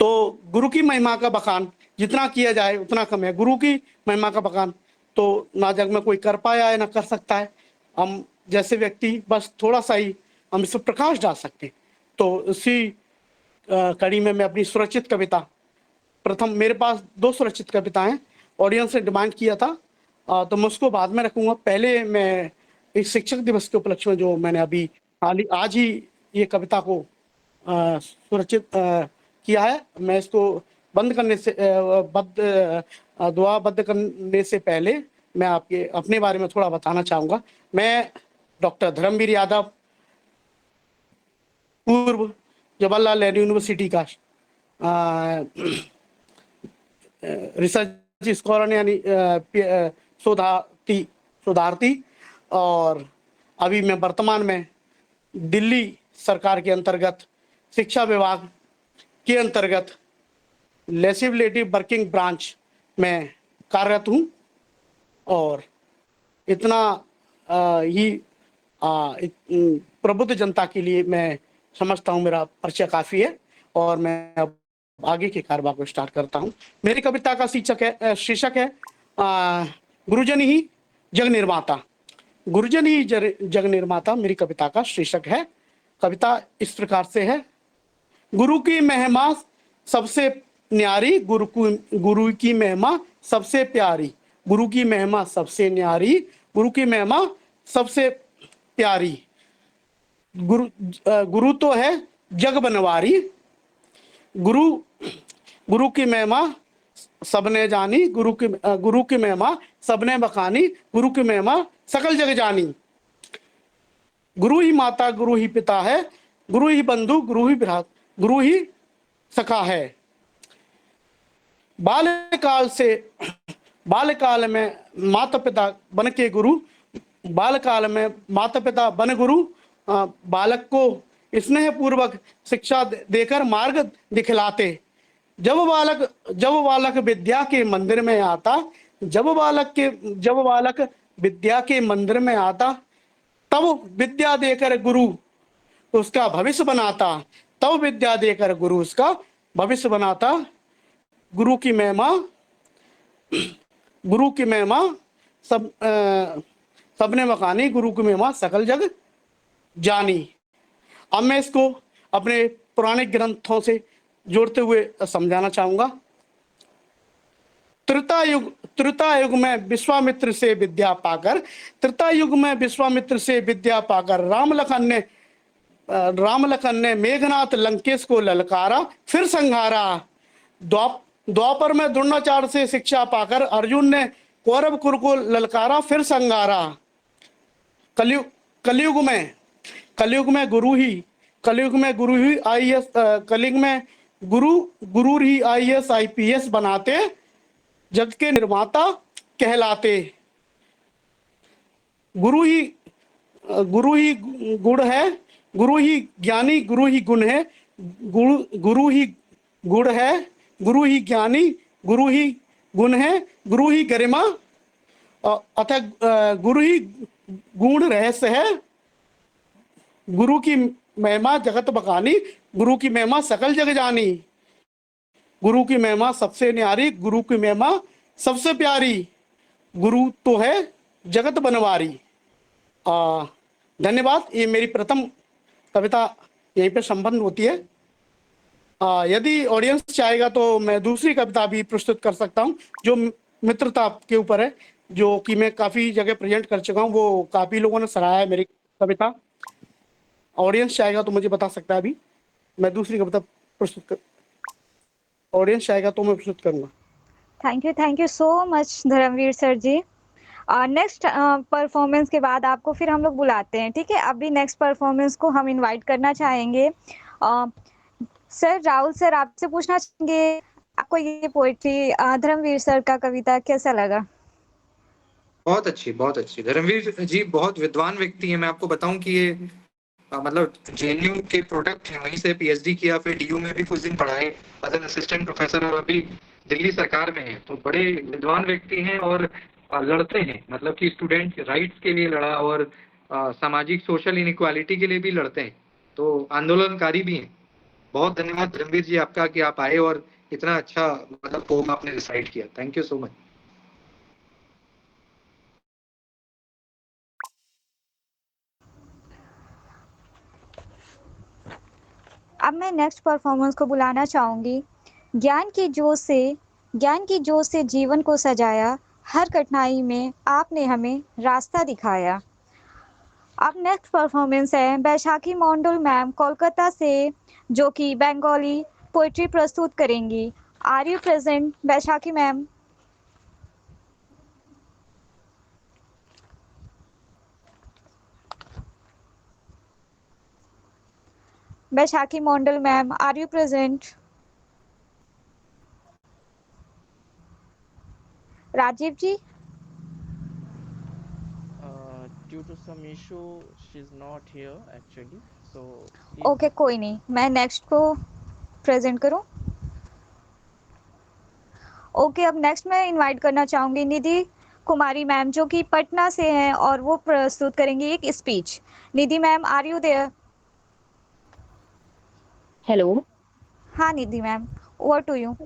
तो गुरु की महिमा का बखान जितना किया जाए उतना कम है। गुरु की महिमा का बखान तो ना जग में कोई कर पाया है ना कर सकता है। हम जैसे व्यक्ति बस थोड़ा सा ही हम इस पर प्रकाश डाल सकते हैं। तो इसी कड़ी में मैं अपनी सुरक्षित कविता, प्रथम मेरे पास 2 सुरक्षित कविता हैं, ऑडियंस ने डिमांड किया था, तो मैं उसको बाद में रखूंगा। पहले मैं इस शिक्षक दिवस के उपलक्ष्य में जो मैंने अभी आज ही ये कविता को सुरक्षित किया है, मैं इसको बंद करने से दुआबद्ध करने से पहले मैं आपके अपने बारे में थोड़ा बताना चाहूँगा। मैं डॉक्टर धर्मवीर यादव, पूर्व जवाहरलाल नेहरू यूनिवर्सिटी का रिसर्च स्कॉलर यानी शोधार्थी, और अभी मैं वर्तमान में दिल्ली सरकार के अंतर्गत शिक्षा विभाग के अंतर्गत लेजिस्लेटिव वर्किंग ब्रांच में कार्यरत हूँ। और इतना ही प्रबुद्ध जनता के लिए मैं समझता हूँ मेरा परिचय काफ़ी है, और मैं अब आगे के कार्यवाही को स्टार्ट करता हूँ। मेरी कविता का शीर्षक है गुरुजन ही जग निर्माता। गुरुजन ही जग निर्माता मेरी कविता का शीर्षक है। कविता इस प्रकार से है। गुरु की महिमा सबसे न्यारी, गुरु की महिमा सबसे प्यारी, गुरु की महिमा सबसे न्यारी, गुरु की महिमा सबसे प्यारी। गुरु तो है जग बनवारी, गुरु की महिमा सबने जानी, गुरु की महिमा सबने बखानी, गुरु की महिमा सकल जग जानी। गुरु ही माता, गुरु ही पिता है, गुरु ही बंधु, गुरु ही भ्राता, गुरु ही सखा है। बाल्यकाल में माता पिता बन के गुरु, बाल्यकाल में माता पिता बन गुरु, बालक को स्नेह पूर्वक शिक्षा देकर मार्ग दिखलाते। जब बालक विद्या के मंदिर में आता, जब बालक विद्या के मंदिर में आता, तब विद्या देकर गुरु उसका भविष्य बनाता, तब विद्या देकर गुरु उसका भविष्य बनाता। गुरु की महिमा सबने बखानी, गुरु की महिमा सकल जग जानी। अब मैं इसको अपने पुराने ग्रंथों से जोड़ते हुए समझाना चाहूंगा। त्रेता युग में विश्वामित्र से विद्या पाकर राम लखन ने मेघनाथ लंकेश को ललकारा, फिर संहारा। द्वापर में द्रोणाचार्य से शिक्षा पाकर अर्जुन ने कौरव कुल को ललकारा, फिर संहारा। कलयुग में गुरु ही IAS IPS बनाते, जग के निर्माता कहलाते। गुरु ही गुण है, गुरु ही ज्ञानी, गुरु ही गुण है, गुरु ही गुण है, गुरु ही ज्ञानी, गुरु ही गुण है, गुरु ही गरिमा अतः गुरु ही गुण रहस्य है। गुरु की महिमा जगत बखानी, गुरु की महिमा सकल जग जानी। गुरु की महिमा सबसे न्यारी, गुरु की महिमा सबसे प्यारी, गुरु तो है जगत बनवारी। धन्यवाद। ये मेरी प्रथम कविता यहीं पे संपन्न होती है। यदि ऑडियंस चाहेगा तो मैं दूसरी कविता भी प्रस्तुत कर सकता हूँ, जो मित्रता के ऊपर है, जो कि मैं काफ़ी जगह प्रेजेंट कर चुका हूँ। वो काफ़ी लोगों ने सराहा है मेरी कविता। ऑडियंस चाहेगा तो मुझे बता सकता है, अभी मैं दूसरी कविता ऑडियंस चाहेगा तो मैं प्रस्तुत करूँगा। Thank you so much Dharmveer sir ji. Next performance के बाद आपको फिर हम लोग बुलाते हैं, ठीक है। अभी नेक्स्ट परफॉर्मेंस को हम इनवाइट करना चाहेंगे। सर राहुल सर, आपसे पूछना चाहेंगे, आपको ये पोएट्री धर्मवीर सर का कविता कैसा लगा? बहुत अच्छी। धर्मवीर जी बहुत विद्वान व्यक्ति है। मैं आपको बताऊं कि ये मतलब JNU के प्रोडक्ट है, वहीं से PhD किया, फिर DU में भी कुछ दिन पढ़ाए एज एन असिस्टेंट प्रोफेसर, और अभी दिल्ली सरकार में है। तो बड़े विद्वान व्यक्ति हैं और लड़ते हैं, मतलब कि स्टूडेंट राइट्स के लिए लड़ा और सामाजिक सोशल इनइक्वालिटी के लिए भी लड़ते हैं, तो आंदोलनकारी भी हैं। बहुत धन्यवाद धर्मवीर जी आपका कि आप आए और इतना अच्छा मतलब पोम आपने रिसाइट किया। Thank you so much. अब मैं नेक्स्ट परफॉर्मेंस को बुलाना चाहूँगी। ज्ञान की जोत से जीवन को सजाया, हर कठिनाई में आपने हमें रास्ता दिखाया। अब नेक्स्ट परफॉर्मेंस है बैशाखी मोंडल मैम कोलकाता से, जो कि बंगाली पोइट्री प्रस्तुत करेंगी। Are you present Baishakhi ma'am? Baishakhi Mondal ma'am, are you present? Rajeev ji? Due to some issue, she's not here actually. So okay कोई नहीं, मैं नेक्स्ट को प्रेजेंट करूं। ओके, अब नेक्स्ट मैं इनवाइट करना चाहूंगी निधि कुमारी मैम, जो कि पटना से हैं, और वो प्रस्तुत करेंगी एक speech. Nidhi ma'am, are you there? Hello. हाँ Nidhi ma'am, over to you.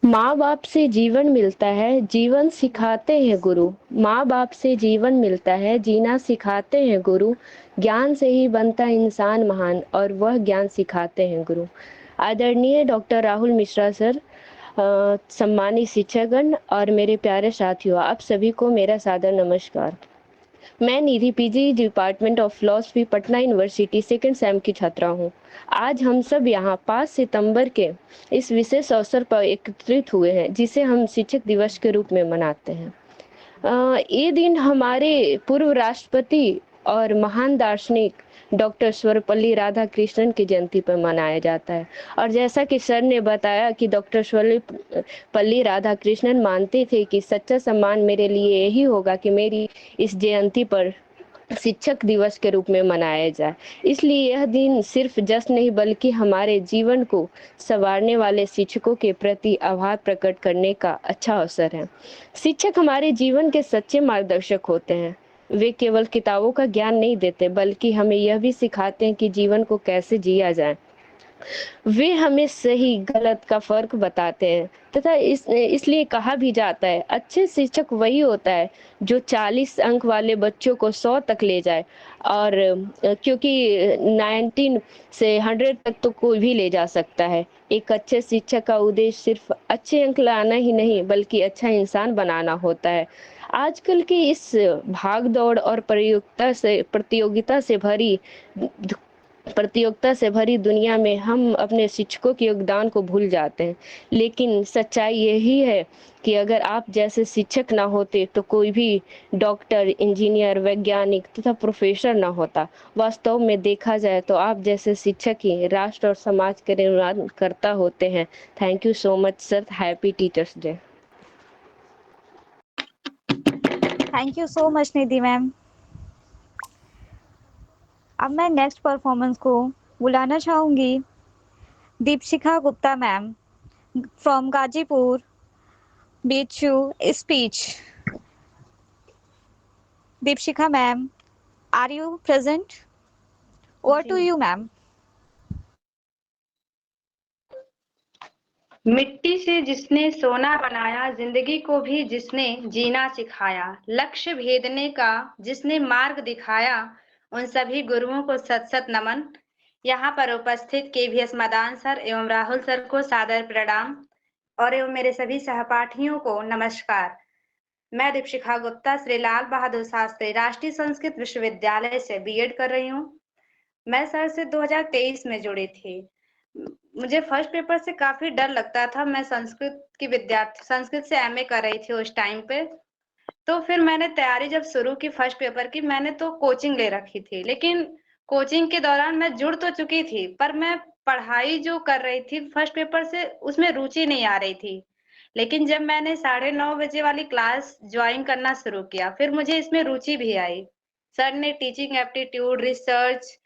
माँ बाप से जीवन मिलता है, जीवन सिखाते हैं गुरु। माँ बाप से जीवन मिलता है, जीना सिखाते हैं गुरु। ज्ञान से ही बनता इंसान महान, और वह ज्ञान सिखाते हैं गुरु। आदरणीय डॉक्टर राहुल मिश्रा सर, सम्मानित शिक्षकगण और मेरे प्यारे साथियों, आप सभी को मेरा सादर नमस्कार। मैं निधि PG department of philosophy Patna university second same की छात्रा हूँ। आज हम सब यहाँ 5 सितंबर के इस विशेष अवसर पर एकत्रित हुए हैं, जिसे हम शिक्षक दिवस के रूप में मनाते हैं। ये दिन हमारे पूर्व राष्ट्रपति और महान दार्शनिक डॉक्टर सर्वपल्ली राधाकृष्णन की जयंती पर मनाया जाता है। और जैसा कि सर ने बताया कि डॉक्टर सर्वपल्ली राधाकृष्णन मानते थे कि सच्चा सम्मान मेरे लिए यही होगा कि मेरी इस जयंती पर शिक्षक दिवस के रूप में मनाया जाए। इसलिए यह दिन सिर्फ जश्न नहीं बल्कि हमारे जीवन को संवारने वाले शिक्षकों के प्रति आभार प्रकट करने का अच्छा अवसर है। शिक्षक हमारे जीवन के सच्चे मार्गदर्शक होते हैं। वे केवल किताबों का ज्ञान नहीं देते बल्कि हमें यह भी सिखाते हैं कि जीवन को कैसे जिया जाए। वे हमें सही गलत का फर्क बताते हैं तथा इसलिए कहा भी जाता है अच्छे शिक्षक वही होता है जो 40 अंक वाले बच्चों को 100 तक ले जाए। और क्योंकि 19 से 100 तक तो कोई भी ले जा सकता है। एक अच्छे शिक्षक का उद्देश्य सिर्फ अच्छे अंक लाना ही नहीं बल्कि अच्छा इंसान बनाना होता है। आजकल की इस भाग दौड़ और प्रतियोगिता से भरी दुनिया में हम अपने शिक्षकों के योगदान को भूल जाते हैं। लेकिन सच्चाई यही है कि अगर आप जैसे शिक्षक ना होते तो कोई भी डॉक्टर, इंजीनियर, वैज्ञानिक तथा प्रोफेसर ना होता। वास्तव में देखा जाए तो आप जैसे शिक्षक ही राष्ट्र और समाज के निर्माण करता होते हैं। Thank you so much sir. Happy teachers day. Thank you so much Nidhi ma'am. अब मैं नेक्स्ट परफॉर्मेंस को बुलाना चाहूंगी Deepshikha Gupta ma'am from Ghazipur BHU speech. Deepshikha ma'am, are you present? Over to you ma'am. मिट्टी से जिसने सोना बनाया, जिंदगी को भी जिसने जीना सिखाया, लक्ष्य भेदने का जिसने मार्ग दिखाया, उन सभी गुरुओं को सत सत नमन। यहाँ पर उपस्थित केवीएस मदान सर एवं राहुल सर को सादर प्रणाम और एवं मेरे सभी सहपाठियों को नमस्कार। मैं दीपशिखा गुप्ता श्री लाल बहादुर शास्त्री राष्ट्रीय संस्कृत विश्वविद्यालय से बीएड कर रही हूँ। मैं सर से 2023 में जुड़ी थी। मुझे फर्स्ट पेपर से काफी डर लगता था। मैं संस्कृत से एमए कर रही थी उस टाइम पे। तो फिर मैंने तैयारी जब शुरू की फर्स्ट पेपर की, मैंने तो कोचिंग ले रखी थी, लेकिन कोचिंग के दौरान मैं जुड़ तो चुकी थी पर मैं पढ़ाई जो कर रही थी फर्स्ट पेपर से उसमें रुचि नहीं आ रही थी। लेकिन जब मैंने 9:30 बजे वाली क्लास ज्वाइन करना शुरू किया फिर मुझे इसमें रुचि भी आई। सर ने टीचिंग एप्टीट्यूड, रिसर्च,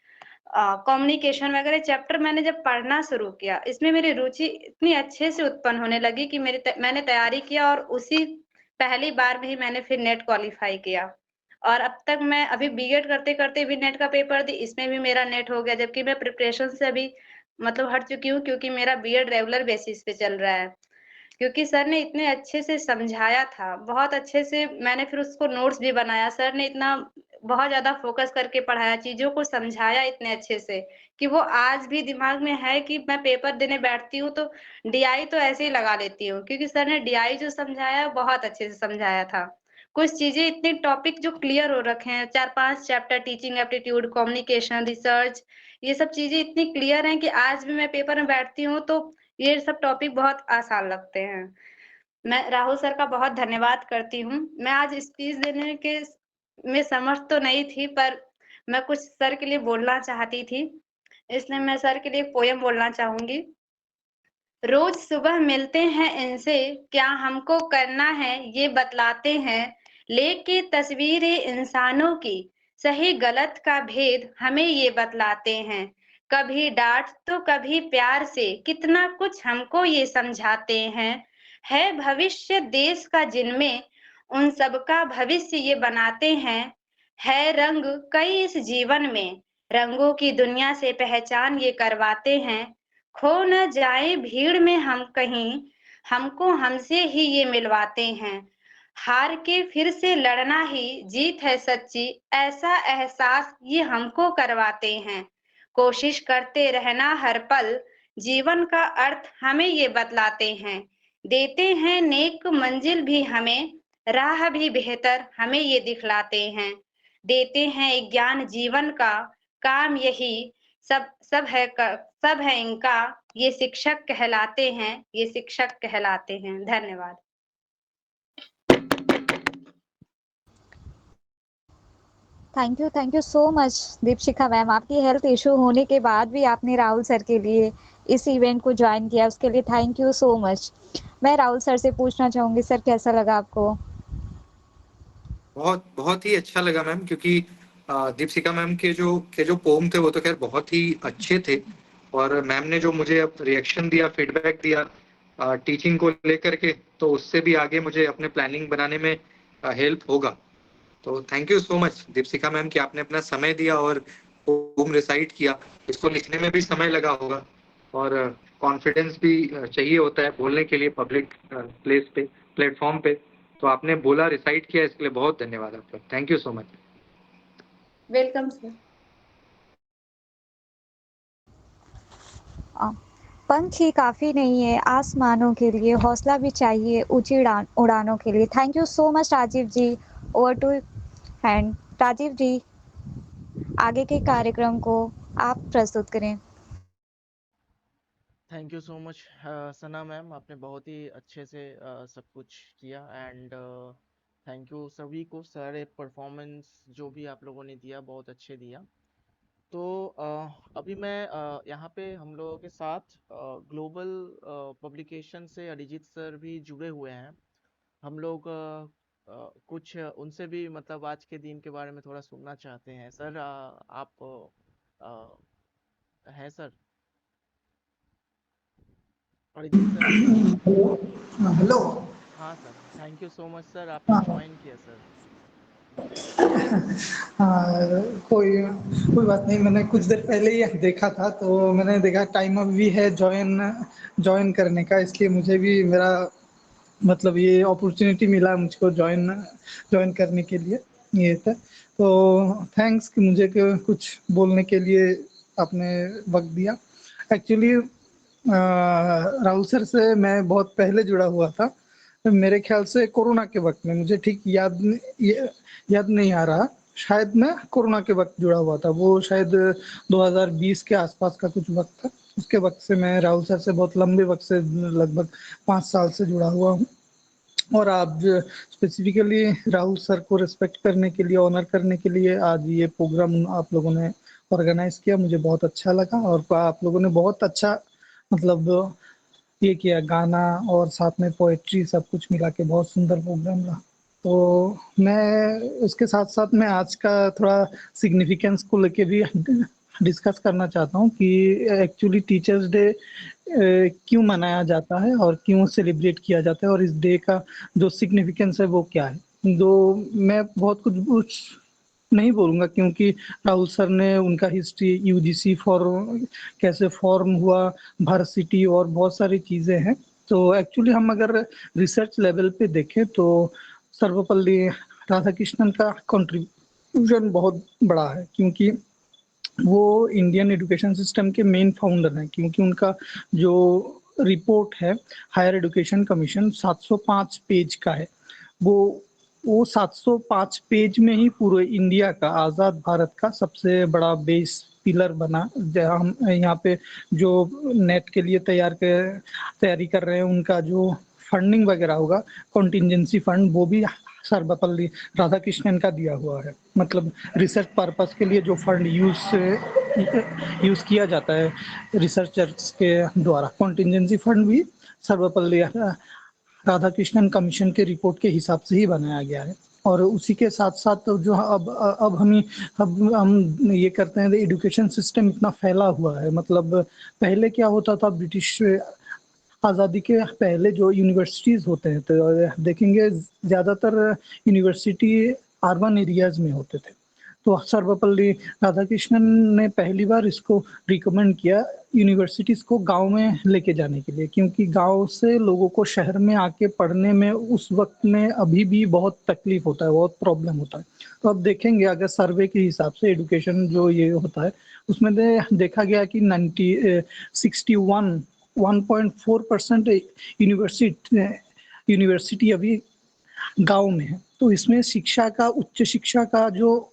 कम्युनिकेशन वगैरह चैप्टर मैंने जब पढ़ना शुरू किया इसमें मेरी रुचि इतनी अच्छे से उत्पन्न होने लगी कि मैंने तैयारी किया और उसी पहली बार में ही मैंने फिर नेट क्वालिफाई किया। और अब तक मैं अभी बीएड करते करते भी नेट का पेपर दी, इसमें भी मेरा नेट हो गया, जबकि मैं प्रिपरेशन से अभी हट चुकी हूँ क्योंकि मेरा बीएड रेगुलर बेसिस पे चल रहा है। क्योंकि सर ने इतने अच्छे से समझाया था, बहुत अच्छे से मैंने फिर उसको नोट्स भी बनाया। सर ने इतना बहुत ज्यादा फोकस करके पढ़ाया, चीजों को समझाया इतने अच्छे से कि वो आज भी दिमाग में है कि मैं पेपर देने बैठती हूँ तो डीआई तो ऐसे ही लगा लेती हूँ, क्योंकि सर ने डीआई जो समझाया बहुत अच्छे से समझाया था। कुछ चीजें इतने टॉपिक जो क्लियर हो रखे हैं, 4-5 chapter teaching aptitude, communication, research, ये सब चीजें इतनी क्लियर हैं कि आज भी मैं पेपर में बैठती हूँ तो ये सब टॉपिक बहुत आसान लगते हैं। मैं राहुल सर का बहुत धन्यवाद करती हूँ। मैं आज स्पीच देने के में समर्थ तो नहीं थी पर मैं कुछ सर के लिए बोलना चाहती थी, इसलिए मैं सर के लिए एक पोयम बोलना चाहूंगी। रोज सुबह मिलते हैं इनसे, क्या हमको करना है ये बतलाते हैं, लेके तस्वीरें इंसानों की सही गलत का भेद हमें ये बतलाते हैं। कभी डांट तो कभी प्यार से कितना कुछ हमको ये समझाते हैं। है भविष्य देश का जिनमें उन सबका भविष्य ये बनाते हैं। है रंग कई इस जीवन में, रंगों की दुनिया से पहचान ये करवाते हैं। खो न जाए भीड़ में हम कहीं, हमको हमसे ही ये मिलवाते हैं। हार के फिर से लड़ना ही जीत है सच्ची, ऐसा एहसास ये हमको करवाते हैं। कोशिश करते रहना हर पल, जीवन का अर्थ हमें ये बतलाते हैं। देते हैं नेक मंजिल भी हमें, राह भी बेहतर हमें ये दिखलाते हैं। देते हैं ज्ञान जीवन का, काम यही सब है इनका, ये शिक्षक कहलाते हैं, ये शिक्षक कहलाते हैं। धन्यवाद। Thank you so much Deepshikha ma'am. आपकी हेल्थ इशू होने के बाद भी आपने राहुल सर के लिए इस इवेंट को ज्वाइन किया, उसके लिए थैंक यू सो मच। मैं राहुल सर से पूछना चाहूंगी, सर कैसा लगा आपको? बहुत ही अच्छा लगा मैम, क्योंकि दीपशिका मैम के जो पोम थे वो तो खैर बहुत ही अच्छे थे, और मैम ने जो मुझे अब रिएक्शन दिया, फीडबैक दिया टीचिंग को लेकर के, तो उससे भी आगे मुझे अपने प्लानिंग बनाने में हेल्प होगा। तो thank you so much Deepshikha ma'am कि आपने अपना समय दिया और पोम रिसाइट किया। इसको लिखने में भी समय लगा होगा और कॉन्फिडेंस भी चाहिए होता है बोलने के लिए पब्लिक प्लेस पे, प्लेटफॉर्म पे। तो आपने बोला, रिसाइट किया, इसके लिए बहुत धन्यवाद आपका। Thank you so much. Welcome sir. पंख ही काफी नहीं है आसमानों के लिए, हौसला भी चाहिए ऊंची उड़ानों के लिए। Thank you so much Rajiv ji. Over to hand Rajiv ji, आगे के कार्यक्रम को आप प्रस्तुत करें। Thank you so much Sana ma'am, आपने बहुत ही अच्छे से सब कुछ किया। एंड थैंक यू सभी को, सारे परफॉर्मेंस जो भी आप लोगों ने दिया बहुत अच्छे दिया। तो अभी मैं यहाँ पे हम लोगों के साथ ग्लोबल पब्लिकेशन से अरिजीत सर भी जुड़े हुए हैं। हम लोग कुछ उनसे भी मतलब आज के दिन के बारे में थोड़ा सुनना चाहते हैं। सर आप हैं सर? अरिजीत सर हैं सर? हेलो। हाँ sir, thank you so much sir, आपने ज्वाइन किया सर। कोई कोई बात नहीं, मैंने कुछ देर पहले ही देखा था तो मैंने देखा टाइम अब भी है ज्वाइन करने का, इसलिए मुझे भी मेरा मतलब ये अपॉर्चुनिटी मिला मुझको ज्वाइन करने के लिए। ये था तो थैंक्स कि मुझे कुछ बोलने के लिए आपने वक्त दिया। एक्चुअली राहुल सर से मैं बहुत पहले जुड़ा हुआ था, मेरे ख्याल से कोरोना के वक्त में, मुझे ठीक याद नहीं आ रहा, शायद मैं कोरोना के वक्त जुड़ा हुआ था, वो शायद 2020 के आसपास का कुछ वक्त था। उसके वक्त से मैं राहुल सर से बहुत लंबे वक्त से, लगभग 5 साल से जुड़ा हुआ हूँ। और आप स्पेसिफिकली राहुल सर को रिस्पेक्ट करने के लिए, ऑनर करने के लिए आज ये प्रोग्राम आप लोगों ने ऑर्गेनाइज किया, मुझे बहुत अच्छा लगा। और आप लोगों ने बहुत अच्छा मतलब ये किया, गाना और साथ में पोएट्री सब कुछ मिला के बहुत सुंदर प्रोग्राम रहा। तो मैं उसके साथ साथ मैं आज का थोड़ा सिग्निफिकेंस को लेके भी डिस्कस करना चाहता हूँ कि एक्चुअली टीचर्स डे क्यों मनाया जाता है और क्यों सेलिब्रेट किया जाता है, और इस डे का जो सिग्निफिकेंस है वो क्या है। तो मैं बहुत कुछ नहीं बोलूंगा क्योंकि राहुल सर ने उनका हिस्ट्री, यूजीसी कैसे फॉर्म हुआ, वर्सिटी और बहुत सारी चीजें हैं। तो एक्चुअली हम अगर रिसर्च लेवल पे देखें तो सर्वपल्ली राधाकृष्णन का कंट्रीब्यूशन बहुत बड़ा है, क्योंकि वो इंडियन एजुकेशन सिस्टम के मेन फाउंडर हैं। क्योंकि उनका जो रिपोर्ट है हायर एजुकेशन कमीशन 705 पेज का है, वो 705 पेज में ही पूरे इंडिया का, आज़ाद भारत का सबसे बड़ा बेस पिलर बना। हम यहाँ पे जो नेट के लिए तैयारी कर रहे हैं, उनका जो फंडिंग वगैरह होगा, कॉन्टिजेंसी फंड, वो भी सर्वपल्ली राधाकृष्णन का दिया हुआ है। मतलब रिसर्च पर्पस के लिए जो फंड यूज किया जाता है रिसर्चर्स के द्वारा, कॉन्टिजेंसी फंड भी सर्वपल्ली राधाकृष्णन कमीशन के रिपोर्ट के हिसाब से ही बनाया गया है। और उसी के साथ साथ जो अब हम ये करते हैं, एजुकेशन सिस्टम इतना फैला हुआ है। मतलब पहले क्या होता था, ब्रिटिश आज़ादी के पहले जो यूनिवर्सिटीज़ होते हैं तो देखेंगे ज़्यादातर यूनिवर्सिटी अर्बन एरियाज में होते थे। तो सर्वपल्ली राधाकृष्णन ने पहली बार इसको रिकमेंड किया यूनिवर्सिटीज़ को गांव में लेके जाने के लिए, क्योंकि गांव से लोगों को शहर में आके पढ़ने में उस वक्त में अभी भी बहुत तकलीफ होता है, बहुत प्रॉब्लम होता है। तो अब देखेंगे अगर सर्वे के हिसाब से एजुकेशन जो ये होता है, उसमें देखा गया कि 1.4% यूनिवर्सिटी अभी गांव में है। तो इसमें शिक्षा का, उच्च शिक्षा का जो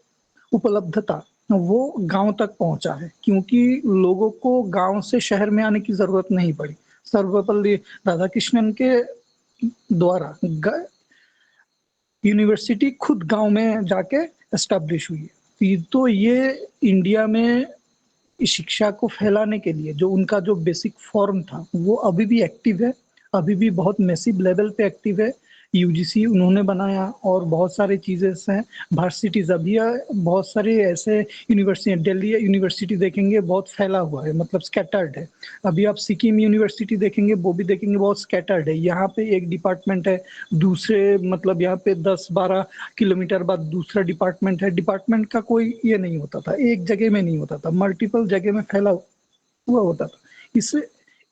उपलब्धता वो गांव तक पहुंचा है, क्योंकि लोगों को गांव से शहर में आने की जरूरत नहीं पड़ी। सर्वपल्ली राधाकृष्णन के द्वारा यूनिवर्सिटी खुद गांव में जाके एस्टेब्लिश हुई है। तो ये इंडिया में शिक्षा को फैलाने के लिए जो उनका जो बेसिक फॉर्म था वो अभी भी एक्टिव है, अभी भी बहुत मैसिव लेवल पे एक्टिव है। यूजीसी उन्होंने बनाया और बहुत सारी चीज़ें हैं वर्सिटीज़ अभी बहुत सारे ऐसे यूनिवर्सिटी दिल्ली यूनिवर्सिटी देखेंगे बहुत फैला हुआ है मतलब स्कैटर्ड है। अभी आप सिक्किम यूनिवर्सिटी देखेंगे वो भी देखेंगे बहुत स्कैटर्ड है। यहाँ पे एक डिपार्टमेंट है दूसरे मतलब यहाँ पे 10-12 किलोमीटर बाद दूसरा डिपार्टमेंट है। डिपार्टमेंट का कोई ये नहीं होता था, एक जगह में नहीं होता था, मल्टीपल जगह में फैला हुआ होता था।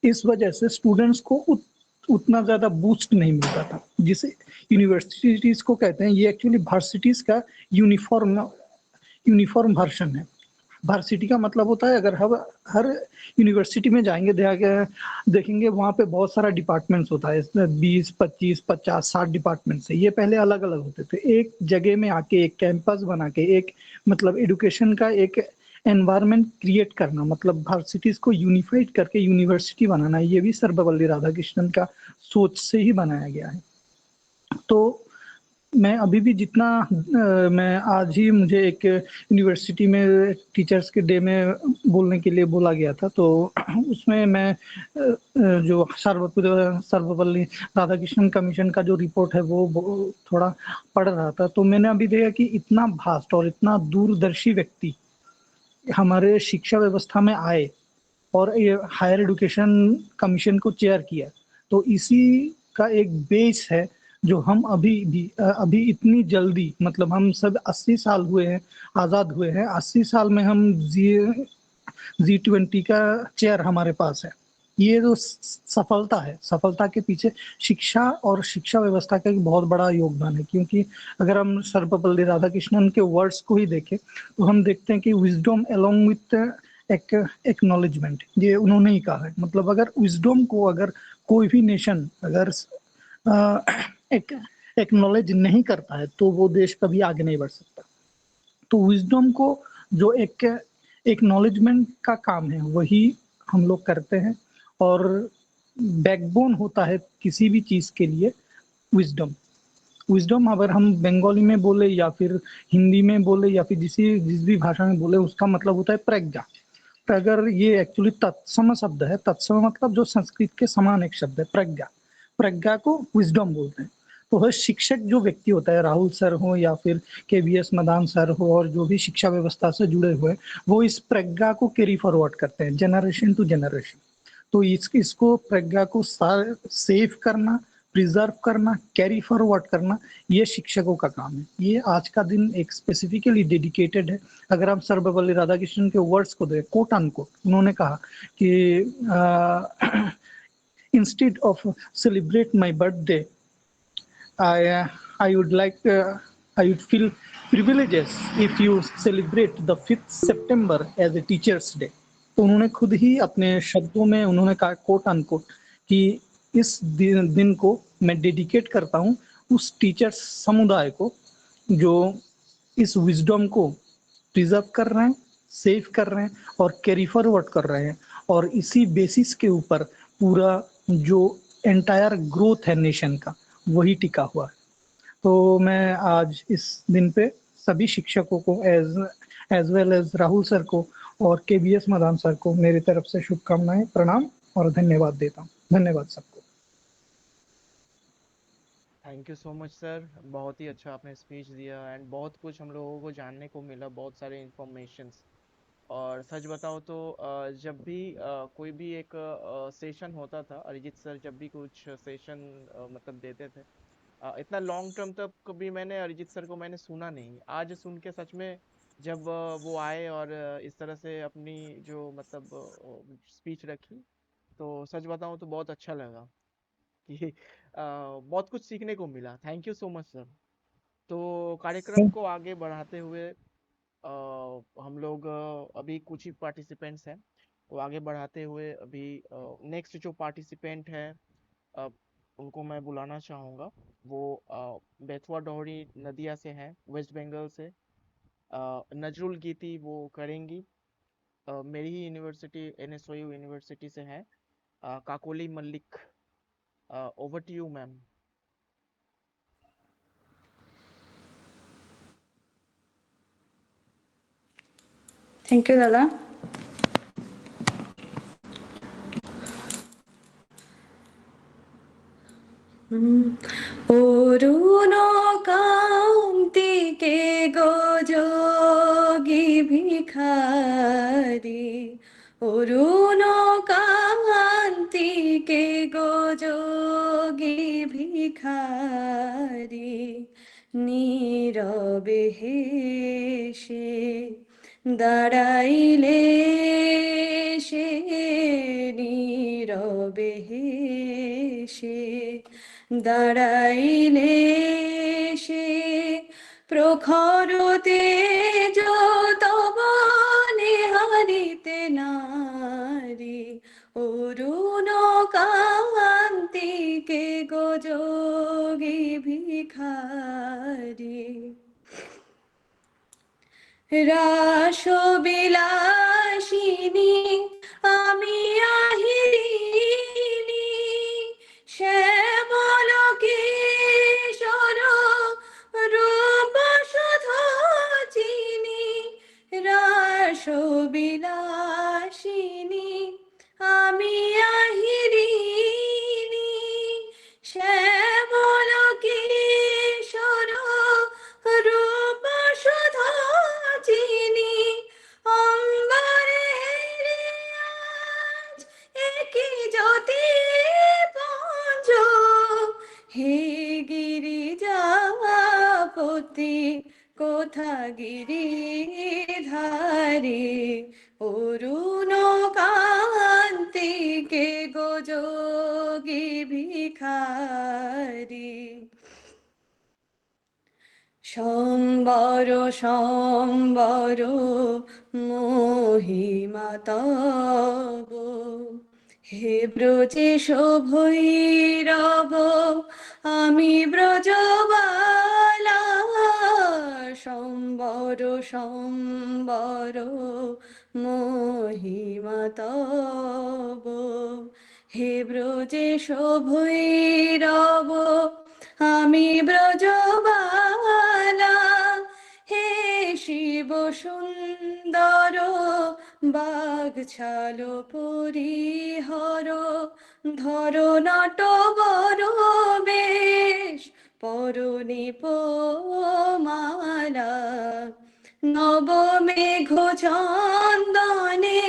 इस वजह से स्टूडेंट्स को उतना ज्यादा बूस्ट नहीं मिलता था जिसे यूनिवर्सिटीज को कहते हैं। ये एक्चुअली वर्सिटीज का यूनिफॉर्म वर्जन है। वर्सिटी का मतलब होता है अगर हर यूनिवर्सिटी में जाएंगे देखेंगे वहाँ पे बहुत सारा डिपार्टमेंट्स होता है 20, 25, 50, 60 डिपार्टमेंट्स है। ये पहले अलग अलग होते थे। एक जगह में आके एक कैंपस बना के एक मतलब एजुकेशन का एक एनवायरनमेंट क्रिएट करना मतलब वर्सिटीज को यूनिफाइड करके यूनिवर्सिटी बनाना, ये भी सर्वपल्ली राधाकृष्णन का सोच से ही बनाया गया है। तो मैं अभी भी जितना मैं आज ही मुझे एक यूनिवर्सिटी में टीचर्स के डे में बोलने के लिए बोला गया था, तो उसमें मैं जो सर्वपल्ली राधाकृष्णन कमीशन का जो रिपोर्ट है वो थोड़ा पढ़ रहा था। तो मैंने अभी देखा कि इतना भास्ट और इतना दूरदर्शी व्यक्ति हमारे शिक्षा व्यवस्था में आए और ये हायर एजुकेशन कमीशन को चेयर किया, तो इसी का एक बेस है जो हम अभी इतनी जल्दी मतलब हम सब 80 साल हुए हैं, आज़ाद हुए हैं, 80 साल में हम G20 का चेयर हमारे पास है। ये जो सफलता है, सफलता के पीछे शिक्षा और शिक्षा व्यवस्था का एक बहुत बड़ा योगदान है। क्योंकि अगर हम सर्वपल्ली राधाकृष्णन के वर्ड्स को ही देखें तो हम देखते हैं कि विजडम अलोंग विथ एक्नॉलेजमेंट, ये उन्होंने ही कहा है। मतलब अगर विजडम को अगर कोई भी नेशन अगर एक्नॉलेज नहीं करता है तो वो देश कभी आगे नहीं बढ़ सकता। तो विजडम को जो एक एक्नॉलेजमेंट का काम है वही हम लोग करते हैं और बैकबोन होता है किसी भी चीज के लिए विजडम अगर हम बंगाली में बोले या फिर हिंदी में बोले या फिर जिस भी भाषा में बोले उसका मतलब होता है प्रज्ञा। अगर ये एक्चुअली तत्सम शब्द है, तत्सम मतलब जो संस्कृत के समान एक शब्द है प्रज्ञा को विजडम बोलते हैं। तो हर शिक्षक जो व्यक्ति होता है, राहुल सर हो या फिर KVS मदान सर हो और जो भी शिक्षा व्यवस्था से जुड़े हुए वो इस प्रज्ञा को कैरी फॉरवर्ड करते हैं जनरेशन टू जनरेशन। तो इसको प्रज्ञा को सेव करना, प्रिजर्व करना, कैरी फॉरवर्ड करना, ये शिक्षकों का काम है। ये आज का दिन एक स्पेसिफिकली डेडिकेटेड है। अगर हम सर्वपल्ली राधाकृष्णन के वर्ड्स को देखें, कोट अनकोट, उन्होंने कहा कि instead of celebrate my birthday, I would feel privileges if you celebrate the 5th September as a Teachers Day। तो उन्होंने खुद ही अपने शब्दों में उन्होंने कहा कोट अनकोट कि इस दिन को मैं डेडिकेट करता हूँ उस टीचर्स समुदाय को जो इस विजडम को प्रिजर्व कर रहे हैं, सेव कर रहे हैं और कैरी फॉरवर्ड कर रहे हैं। और इसी बेसिस के ऊपर पूरा जो एंटायर ग्रोथ है नेशन का वही टिका हुआ है। तो मैं आज इस दिन पे सभी शिक्षकों को as well as Rahul sir को और KVS मदान सर को मेरी तरफ से शुभकामनाएं, प्रणाम और धन्यवाद देता हूँ। धन्यवाद सबको। Thank you so much sir, बहुत ही अच्छा आपने स्पीच दिया एंड बहुत कुछ हम लोगों को जानने को मिला, बहुत सारे इंफॉर्मेशंस। और सच बताओ तो जब भी कोई भी एक सेशन होता था, अरिजीत सर जब भी कुछ सेशन मतलब देते थे, इतना लॉन्ग टर्म तक कभी मैंने अरिजीत सर को मैंने सुना नहीं। आज सुन के सच में जब वो आए और इस तरह से अपनी जो मतलब स्पीच रखी, तो सच बताऊं तो बहुत अच्छा लगा कि बहुत कुछ सीखने को मिला। Thank you so much sir. तो कार्यक्रम को आगे बढ़ाते हुए हम लोग अभी कुछ ही पार्टिसिपेंट्स हैं, वो आगे बढ़ाते हुए अभी नेक्स्ट जो पार्टिसिपेंट है उनको मैं बुलाना चाहूँगा। वो बेतवा डोहरी नदिया से हैं, वेस्ट बंगाल से। नजरुल गीती वो करेंगी, मेरी ही यूनिवर्सिटी NSOU यूनिवर्सिटी से हैं। Kakoli Mallick, over to you ma'am. Thank you दादा। ओ ভিখারি অরুণ কান্তিকে গো যোগী ভিখারি নীরবে হেসে দাঁড়াইলে সে নীরবে হেসে দাঁড়াইলে সে প্রখর তেজ তব নিহারিতে নারী অরুণ কান্তিকে গো যোগী ভিখারি রাসবিলাসিনী আমি আহিরিনী শ্যামল কিশোর রূপ শুধু চিনি রাসবিলাসিনী আমি আহিরিনী শ্যামল কিশোর রূপ শুধু চিনি অম্বরের আজ একই জ্যোতি পুঞ্জ হে গিরিজাপতি কোথা গিরিধারী অরুণ কান্তিকে গো যোগী ভিখারি সম্বর সম্বর মহিমা তব হে ব্রজেশ ভৈরব আমি ব্রজবালা সম্বর সম্বর মহিমা তব হে ব্রজেশ ভৈরব আমি ব্রজবালা হে শিব সুন্দর বাগছাল পরিহর ধর নটবর বেশ পরনিপ মালা নবমেঘ চন্দনে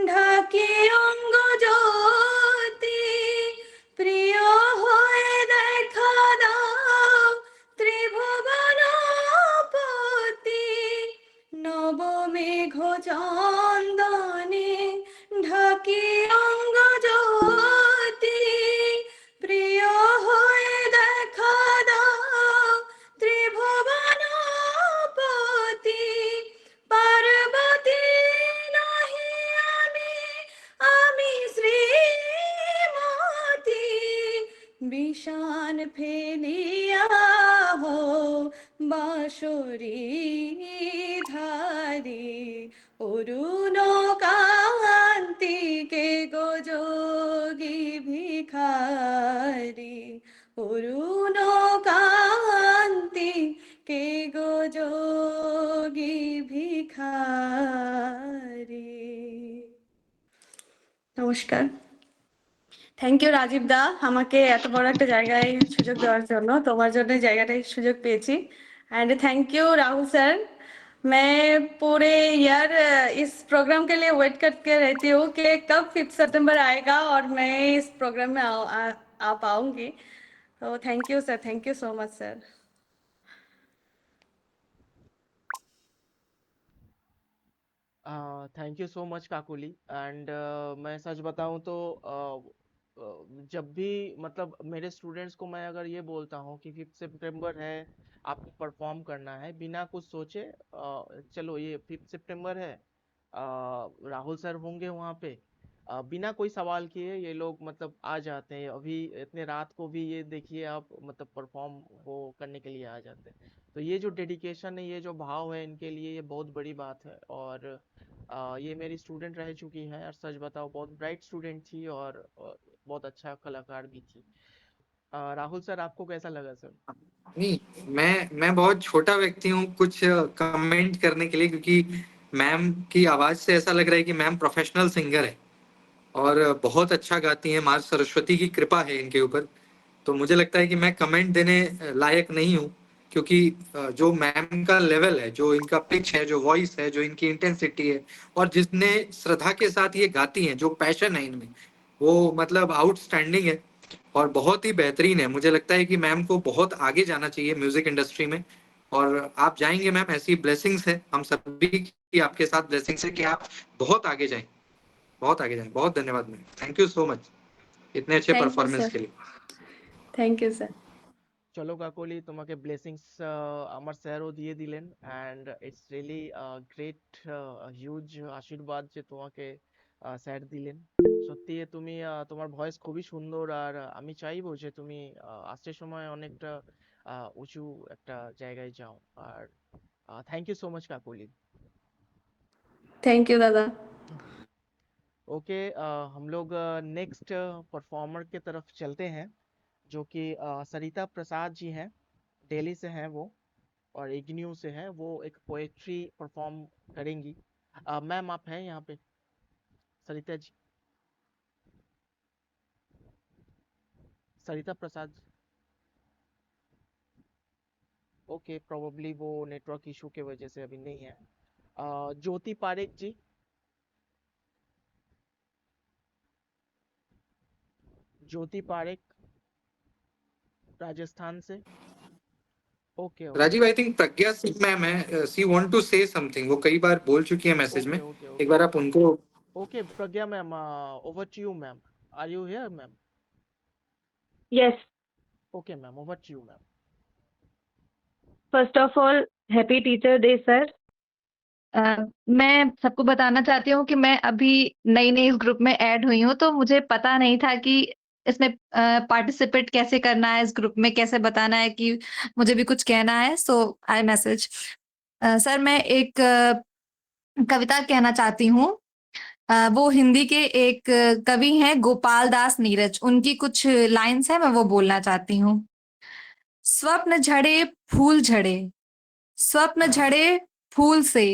ঢাকি অঙ্গ জ্যোতি প্রিয় হয়ে দেখা দাও ত্রিভুবনপতি নবমেঘ চন্দনে ঢাকি অঙ্গ জ্যোতি প্রিয় হয়ে দেখা দাও ত্রিভুবনপতি পার্বতী নাহি আমি শ্রীমতী বিষান ফেলিয়া হো বাঁশরী ধারী অরুণ কান্তিকে গো যোগী ভিখারি অরুণ কান্তিকে গো যোগী ভিখারি। নমস্কার। থ্যাংক ইউ রাজীব দা আমাকে এত বড় একটা জায়গায় সুযোগ দেওয়ার জন্য তোমার জন্য জায়গাটায় সুযোগ পেয়েছি and thank you Rahul sir मैं पूरे ईयर इस प्रोग्राम के लिए वेट करके रहती हूँ कि कब 5 सितंबर आएगा और मैं इस प्रोग्राम में आ पाऊंगी तो thank you sir thank you so much sir thank you so much Kakuli and मैं सच बताऊं तो जब भी मतलब मेरे स्टूडेंट्स को मैं अगर ये बोलता हूँ कि 5 सितंबर है आपको परफॉर्म करना है बिना कुछ सोचे चलो ये 5 सितंबर है राहुल सर होंगे वहाँ पे बिना कोई सवाल किए ये लोग मतलब आ जाते हैं अभी इतने रात को भी ये देखिए आप मतलब परफॉर्म वो करने के लिए आ जाते हैं तो ये जो डेडिकेशन है ये जो भाव है इनके लिए ये बहुत बड़ी बात है और ये मेरी स्टूडेंट रह चुकी हैं और सच बताओ बहुत ब्राइट स्टूडेंट थी और बहुत अच्छा कलाकार भी थी राहुल सर आपको कैसा लगा सर नहीं मैं बहुत छोटा व्यक्ति हूँ कुछ कमेंट करने के लिए क्योंकि मैम की आवाज से ऐसा लग रहा है कि मैम प्रोफेशनल सिंगर है और बहुत अच्छा गाती हैं माँ सरस्वती की कृपा है इनके ऊपर तो मुझे लगता है कि मैं कमेंट देने लायक नहीं हूँ क्योंकि जो मैम का लेवल है, जो इनका पिच है, जो वॉइस है, जो इनकी इंटेंसिटी है, और जितने श्रद्धा के साथ ये गाती हैं, जो पैशन है इनमें, वो मतलब आउटस्टैंडिंग है और बहुत ही बेहतरीन है। मुझे लगता है कि मैम को बहुत आगे जाना चाहिए म्यूजिक इंडस्ट्री में, और आप जाएंगे मैम, ऐसी ब्लेसिंग्स है हम सभी की, आपके साथ ब्लेसिंग्स है कि आप बहुत आगे जाएं, बहुत आगे जाएं। बहुत धन्यवाद ma'am, thank you so much इतने अच्छे थैंक यू परफॉर्मेंस सर, के लिए। Thank you sir. চলো কাকলি, তোমাকে ব্লেসিংস আমার স্যারও দিয়ে দিলেন, and it's really great, huge আশীর্বাদ যে তোমাকে স্যার দিলেন। সত্যি তুমি তোমার ভয়েস খুবই সুন্দর, আর আমি চাইবো যে তুমি আসছে সময় অনেকটা উঁচু একটা জায়গায় যাও। আর thank you so much Kakoli. Thank you দাদা। ओके, हम लोग नेक्स्ट परफॉर्मर की तरफ चलते हैं, जो कि सरिता प्रसाद जी हैं, दिल्ली से हैं वो, और इग्न्यू से हैं। वो एक पोएट्री परफॉर्म करेंगी। मैम आप हैं यहाँ पे, सरिता जी? सरिता प्रसाद। ओके, प्रोबेबली वो नेटवर्क इशू के वजह से अभी नहीं है। ज्योति पारेख जी। ज्योति पारेख, राजस्थान से। Okay okay Rajiv, I think Pragya Singh ma'am है, she want to say something, वो कई बार बोल चुकी है मैसेज में, एक बार आप उनको। Okay Pragya ma'am, over to you ma'am. Are you here ma'am? Yes, okay ma'am, over to you ma'am. first of all, happy Teacher Day, sir. मैं सबको बताना चाहती हूँ कि मैं अभी नई नई इस ग्रुप में ऐड हुई हूँ, तो मुझे पता नहीं था कि इसमें पार्टिसिपेट कैसे करना है, इस ग्रुप में कैसे बताना है कि मुझे भी कुछ कहना है। सो आई मैसेज सर, मैं एक कविता कहना चाहती हूँ। वो हिंदी के एक कवि हैं गोपाल दास नीरज, उनकी कुछ लाइन्स हैं, मैं वो बोलना चाहती हूँ। स्वप्न झड़े फूल झड़े, स्वप्न झड़े फूल से,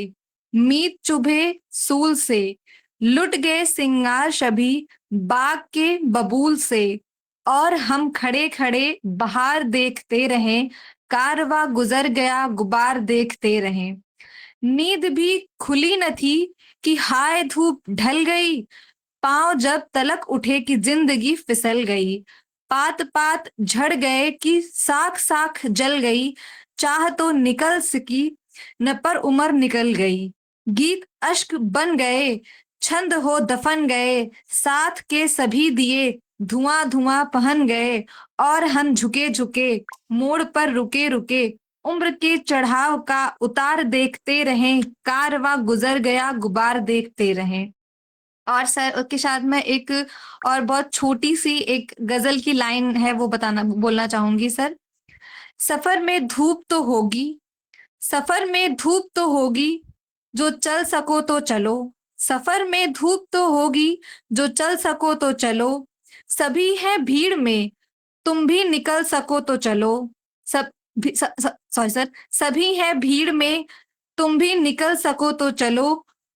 मीत चुभे सूल से, लुट गए सिंगार शबी बाग के बबूल से, और हम खड़े खड़े बहार देखते रहे, कारवा गुजर गया गुबार देखते रहे। नींद भी खुली न थी कि हाय धूप ढल गई, पांव जब तलक उठे कि जिंदगी फिसल गई। पात पात झड़ गए कि साख साख जल गई, चाह तो निकल सकी न पर उम्र निकल गई। गीत अश्क बन गए, छंद हो दफन गए, साथ के सभी दिए धुआं धुआं पहन गए, और हम झुके झुके मोड़ पर रुके रुके, उम्र के चढ़ाव का उतार देखते रहे, कारवा गुजर गया गुबार देखते रहे। और सर उसके साथ में एक और बहुत छोटी सी एक गजल की लाइन है, वो बोलना चाहूंगी सर। सफर में धूप तो होगी, सफर में धूप तो होगी, जो चल सको तो चलो, सफर में धूप तो होगी, जो चल सको तो चलो, सभी है भीड़ में, तुम भी निकल सको तो चलो। सॉरी सर, सभी है भीड़ में, तुम भी निकल सको तो चलो,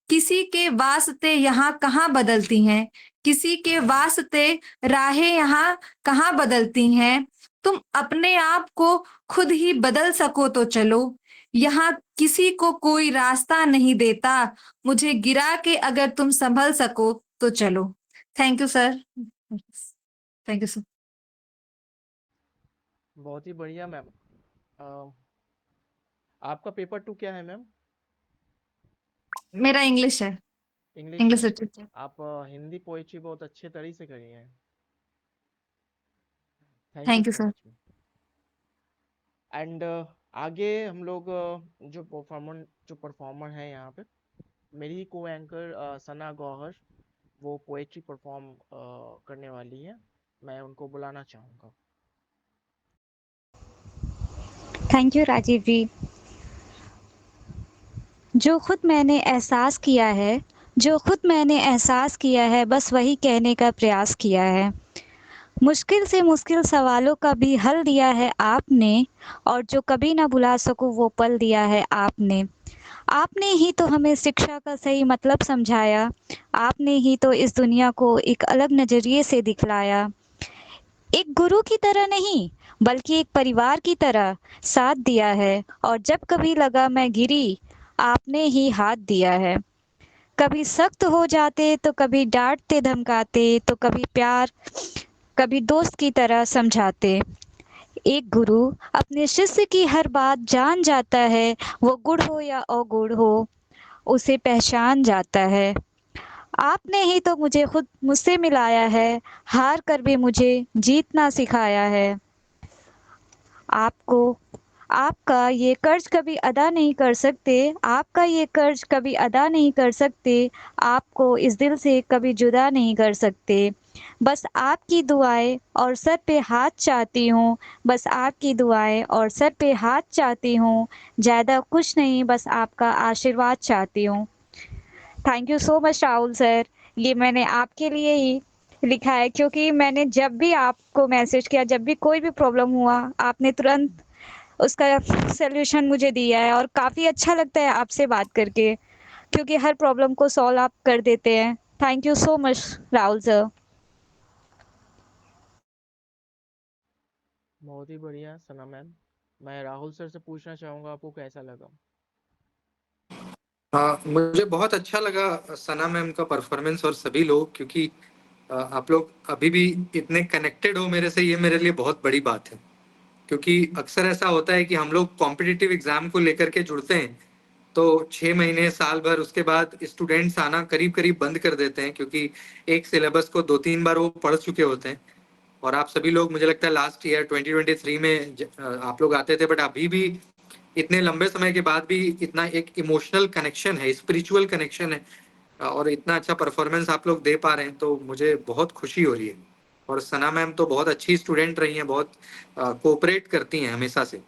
किसी के वास्ते यहाँ कहाँ बदलती हैं, किसी के वास्ते राहें यहाँ कहाँ बदलती हैं, तुम अपने आप को खुद ही बदल सको तो चलो, यहाँ किसी को कोई रास्ता नहीं देता, मुझे गिरा के अगर तुम संभल सको तो चलो। Thank you sir, thank you sir. बहुत ही बढ़िया मैम। आपका पेपर 2 क्या है मैम? मेरा इंग्लिश है, इंग्लिश इंग्लिश में। लिटरेचर। आप हिंदी पोएट्री बहुत अच्छे तरीके से करी हैं। Thank you so sir. Much. And आगे हम लोग जो परफॉर्मर हैं यहाँ पे, मेरी को एंकर सना गौहर, वो पोएट्री परफॉर्म करने वाली है। मैं उनको बुलाना चाहूँगा। थैंक यू राजीव जी। जो खुद मैंने एहसास किया है, जो खुद मैंने एहसास किया है, बस वही कहने का प्रयास किया है। मुश्किल से मुश्किल सवालों का भी हल दिया है आपने, और जो कभी ना भुला सकूं वो पल दिया है आपने। आपने ही तो हमें शिक्षा का सही मतलब समझाया, आपने ही तो इस दुनिया को एक अलग नज़रिए से दिखलाया। एक गुरु की तरह नहीं, बल्कि एक परिवार की तरह साथ दिया है, और जब कभी लगा मैं गिरी, आपने ही हाथ दिया है। कभी सख्त हो जाते तो कभी डांटते धमकाते, तो कभी प्यार, कभी दोस्त की तरह समझाते। एक गुरु अपने शिष्य की हर बात जान जाता है, वो गुड़ हो या अगुड़ हो, उसे पहचान जाता है। आपने ही तो मुझे खुद मुझसे मिलाया है, हार कर भी मुझे जीतना सिखाया है। आपको आपका ये कर्ज कभी अदा नहीं कर सकते, आपका ये कर्ज कभी अदा नहीं कर सकते, आपको इस दिल से कभी जुदा नहीं कर सकते। बस आपकी दुआएं और सर पे हाथ चाहती हूँ, बस आपकी दुआएं और सर पे हाथ चाहती हूँ, ज़्यादा कुछ नहीं, बस आपका आशीर्वाद चाहती हूँ। Thank you so much Rahul sir. ये मैंने आपके लिए ही लिखा है, क्योंकि मैंने जब भी आपको मैसेज किया, जब भी कोई भी प्रॉब्लम हुआ, आपने तुरंत उसका सॉल्यूशन मुझे दिया है, और काफ़ी अच्छा लगता है आपसे बात करके, क्योंकि हर प्रॉब्लम को सॉल्व आप कर देते हैं। Thank you so much Rahul sir. बहुत ही बढ़िया सना मैम। मैं राहुल सर से पूछना चाहूँगा आपको कैसा लगा? मुझे बहुत अच्छा लगा सना मैम का परफॉर्मेंस और सभी लोग, क्योंकि आप लोग अभी भी इतने कनेक्टेड हो मेरे से, ये मेरे लिए बहुत बड़ी बात है। क्योंकि अक्सर ऐसा होता है कि हम लोग कॉम्पिटिटिव एग्जाम को लेकर के जुड़ते हैं, तो 6 महीने साल भर उसके बाद स्टूडेंट्स आना करीब करीब बंद कर देते हैं, क्योंकि एक सिलेबस को 2-3 बार वो पढ़ चुके होते हैं। और आप सभी लोग, मुझे लगता है लास्ट ईयर 2023 में आप लोग आते थे, बट अभी भी इतने लंबे समय के बाद भी इतना एक इमोशनल कनेक्शन है, स्पिरिचुअल कनेक्शन है, और इतना अच्छा परफॉर्मेंस आप लोग दे पा रहे हैं, तो मुझे बहुत खुशी हो रही है। और सना मैम तो बहुत अच्छी स्टूडेंट रही हैं, बहुत कोऑपरेट करती हैं हमेशा से,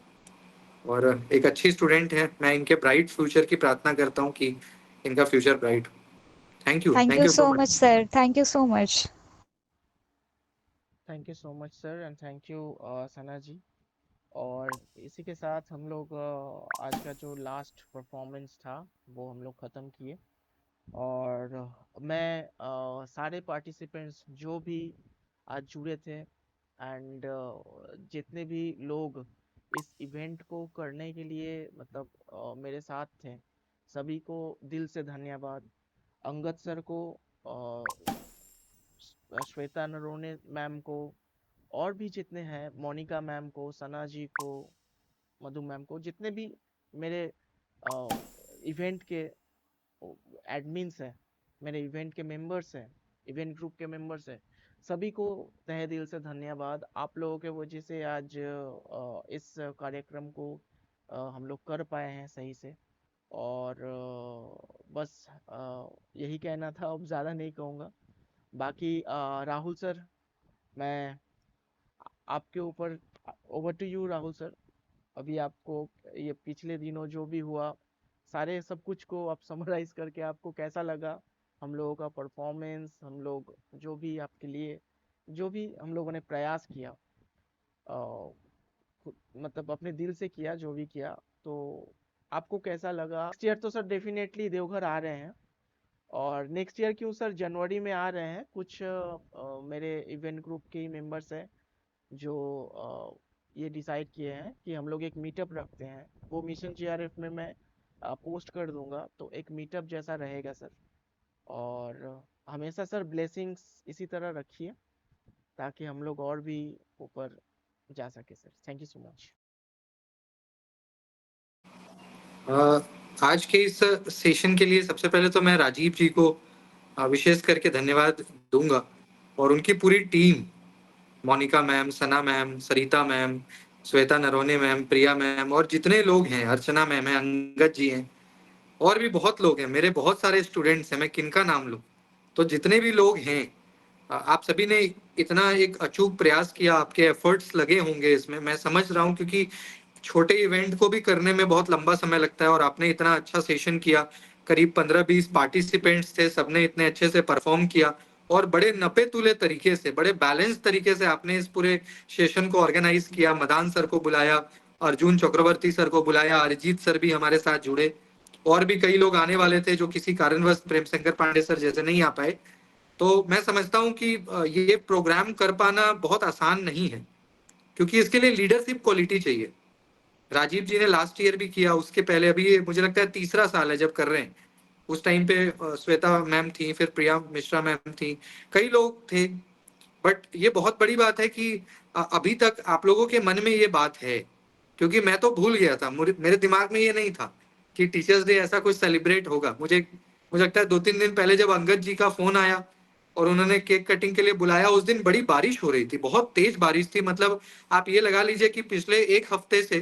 और एक अच्छी स्टूडेंट है। मैं इनके ब्राइट फ्यूचर की प्रार्थना करता हूँ कि इनका फ्यूचर ब्राइट हो। Thank thank you you so so much. Much sir, thank you so much. Thank you so much sir, and thank you Sana ji. और इसी के साथ हम लोग आज का जो लास्ट परफॉर्मेंस था वो हम लोग ख़त्म किए। और मैं सारे पार्टिसिपेंट्स जो भी आज जुड़े थे, एंड जितने भी लोग इस इवेंट को करने के लिए मतलब मेरे साथ थे, सभी को दिल से धन्यवाद। अंगद सर को, श्वेता नरोने मैम को, और भी जितने हैं, मोनिका मैम को, सना जी को, मधु मैम को, जितने भी मेरे इवेंट के एडमिन्स हैं, मेरे इवेंट के मेंबर्स हैं, इवेंट ग्रुप के मेंबर्स हैं, सभी को तहे दिल से धन्यवाद। आप लोगों के वजह से आज इस कार्यक्रम को हम लोग कर पाए हैं सही से। और बस यही कहना था, अब ज़्यादा नहीं कहूँगा। बाकी राहुल सर, मैं आपके ऊपर, over to you Rahul sir. अभी आपको ये पिछले दिनों जो भी हुआ, सारे सब कुछ को आप समराइज करके आपको कैसा लगा हम लोगों का परफॉर्मेंस, हम लोग जो भी आपके लिए जो भी हम लोगों ने प्रयास किया, मतलब अपने दिल से किया, जो भी किया, तो आपको कैसा लगा? नेक्स्ट ईयर तो सर डेफिनेटली देवघर आ रहे हैं, और नेक्स्ट ईयर क्यों सर, जनवरी में आ रहे हैं। कुछ मेरे इवेंट ग्रुप के ही मेंबर्स हैं जो ये डिसाइड किए हैं कि हम लोग एक मीटअप रखते हैं। वो मिशन जीआरएफ में मैं पोस्ट कर दूंगा, तो एक मीटअप जैसा रहेगा सर। और हमेशा सर ब्लेसिंग्स इसी तरह रखिए, ताकि हम लोग और भी ऊपर जा सके sir. Thank you so much. आज के इस सेशन के लिए सबसे पहले तो मैं राजीव जी को विशेष करके धन्यवाद दूंगा, और उनकी पूरी team, Monika ma'am, Sana ma'am, सरिता मैम, श्वेता नरोने मैम, प्रिया मैम, और जितने लोग हैं, अर्चना मैम है, अंगद जी हैं, और भी बहुत लोग हैं, मेरे बहुत सारे स्टूडेंट्स हैं, मैं किनका नाम लूं। तो जितने भी लोग हैं, आप सभी ने इतना एक अचूक प्रयास किया, आपके एफर्ट्स लगे होंगे इसमें, मैं समझ रहा हूं, क्योंकि छोटे इवेंट को भी करने में बहुत लंबा समय लगता है, और आपने इतना अच्छा सेशन किया। करीब 15-20 पार्टिसिपेंट्स थे, सबने इतने अच्छे से परफॉर्म किया, और बड़े नपे तुले तरीके से, बड़े बैलेंस तरीके से आपने इस पूरे सेशन को ऑर्गेनाइज किया। मदान सर को बुलाया, अर्जुन चक्रवर्ती सर को बुलाया, अरिजीत सर भी हमारे साथ जुड़े, और भी कई लोग आने वाले थे जो किसी कारणवश प्रेम शंकर पांडे सर जैसे नहीं आ पाए। तो मैं समझता हूँ कि ये प्रोग्राम कर पाना बहुत आसान नहीं है, क्योंकि इसके लिए लीडरशिप क्वालिटी चाहिए। राजीव जी ने लास्ट ईयर भी किया, उसके पहले अभी ये मुझे लगता है तीसरा साल है जब कर रहे हैं। उस टाइम पे श्वेता मैम थी, फिर प्रिया मिश्रा मैम थी, कई लोग थे। बट ये बहुत बड़ी बात है कि अभी तक आप लोगों के मन में ये बात है, क्योंकि मैं तो भूल गया था, मेरे दिमाग में ये नहीं था कि टीचर्स डे ऐसा कुछ सेलिब्रेट होगा। मुझे लगता है 2-3 दिन पहले जब अंगद जी का फोन आया और उन्होंने केक कटिंग के लिए बुलाया, उस दिन बड़ी बारिश हो रही थी, बहुत तेज बारिश थी। मतलब आप ये लगा लीजिए कि पिछले एक हफ्ते से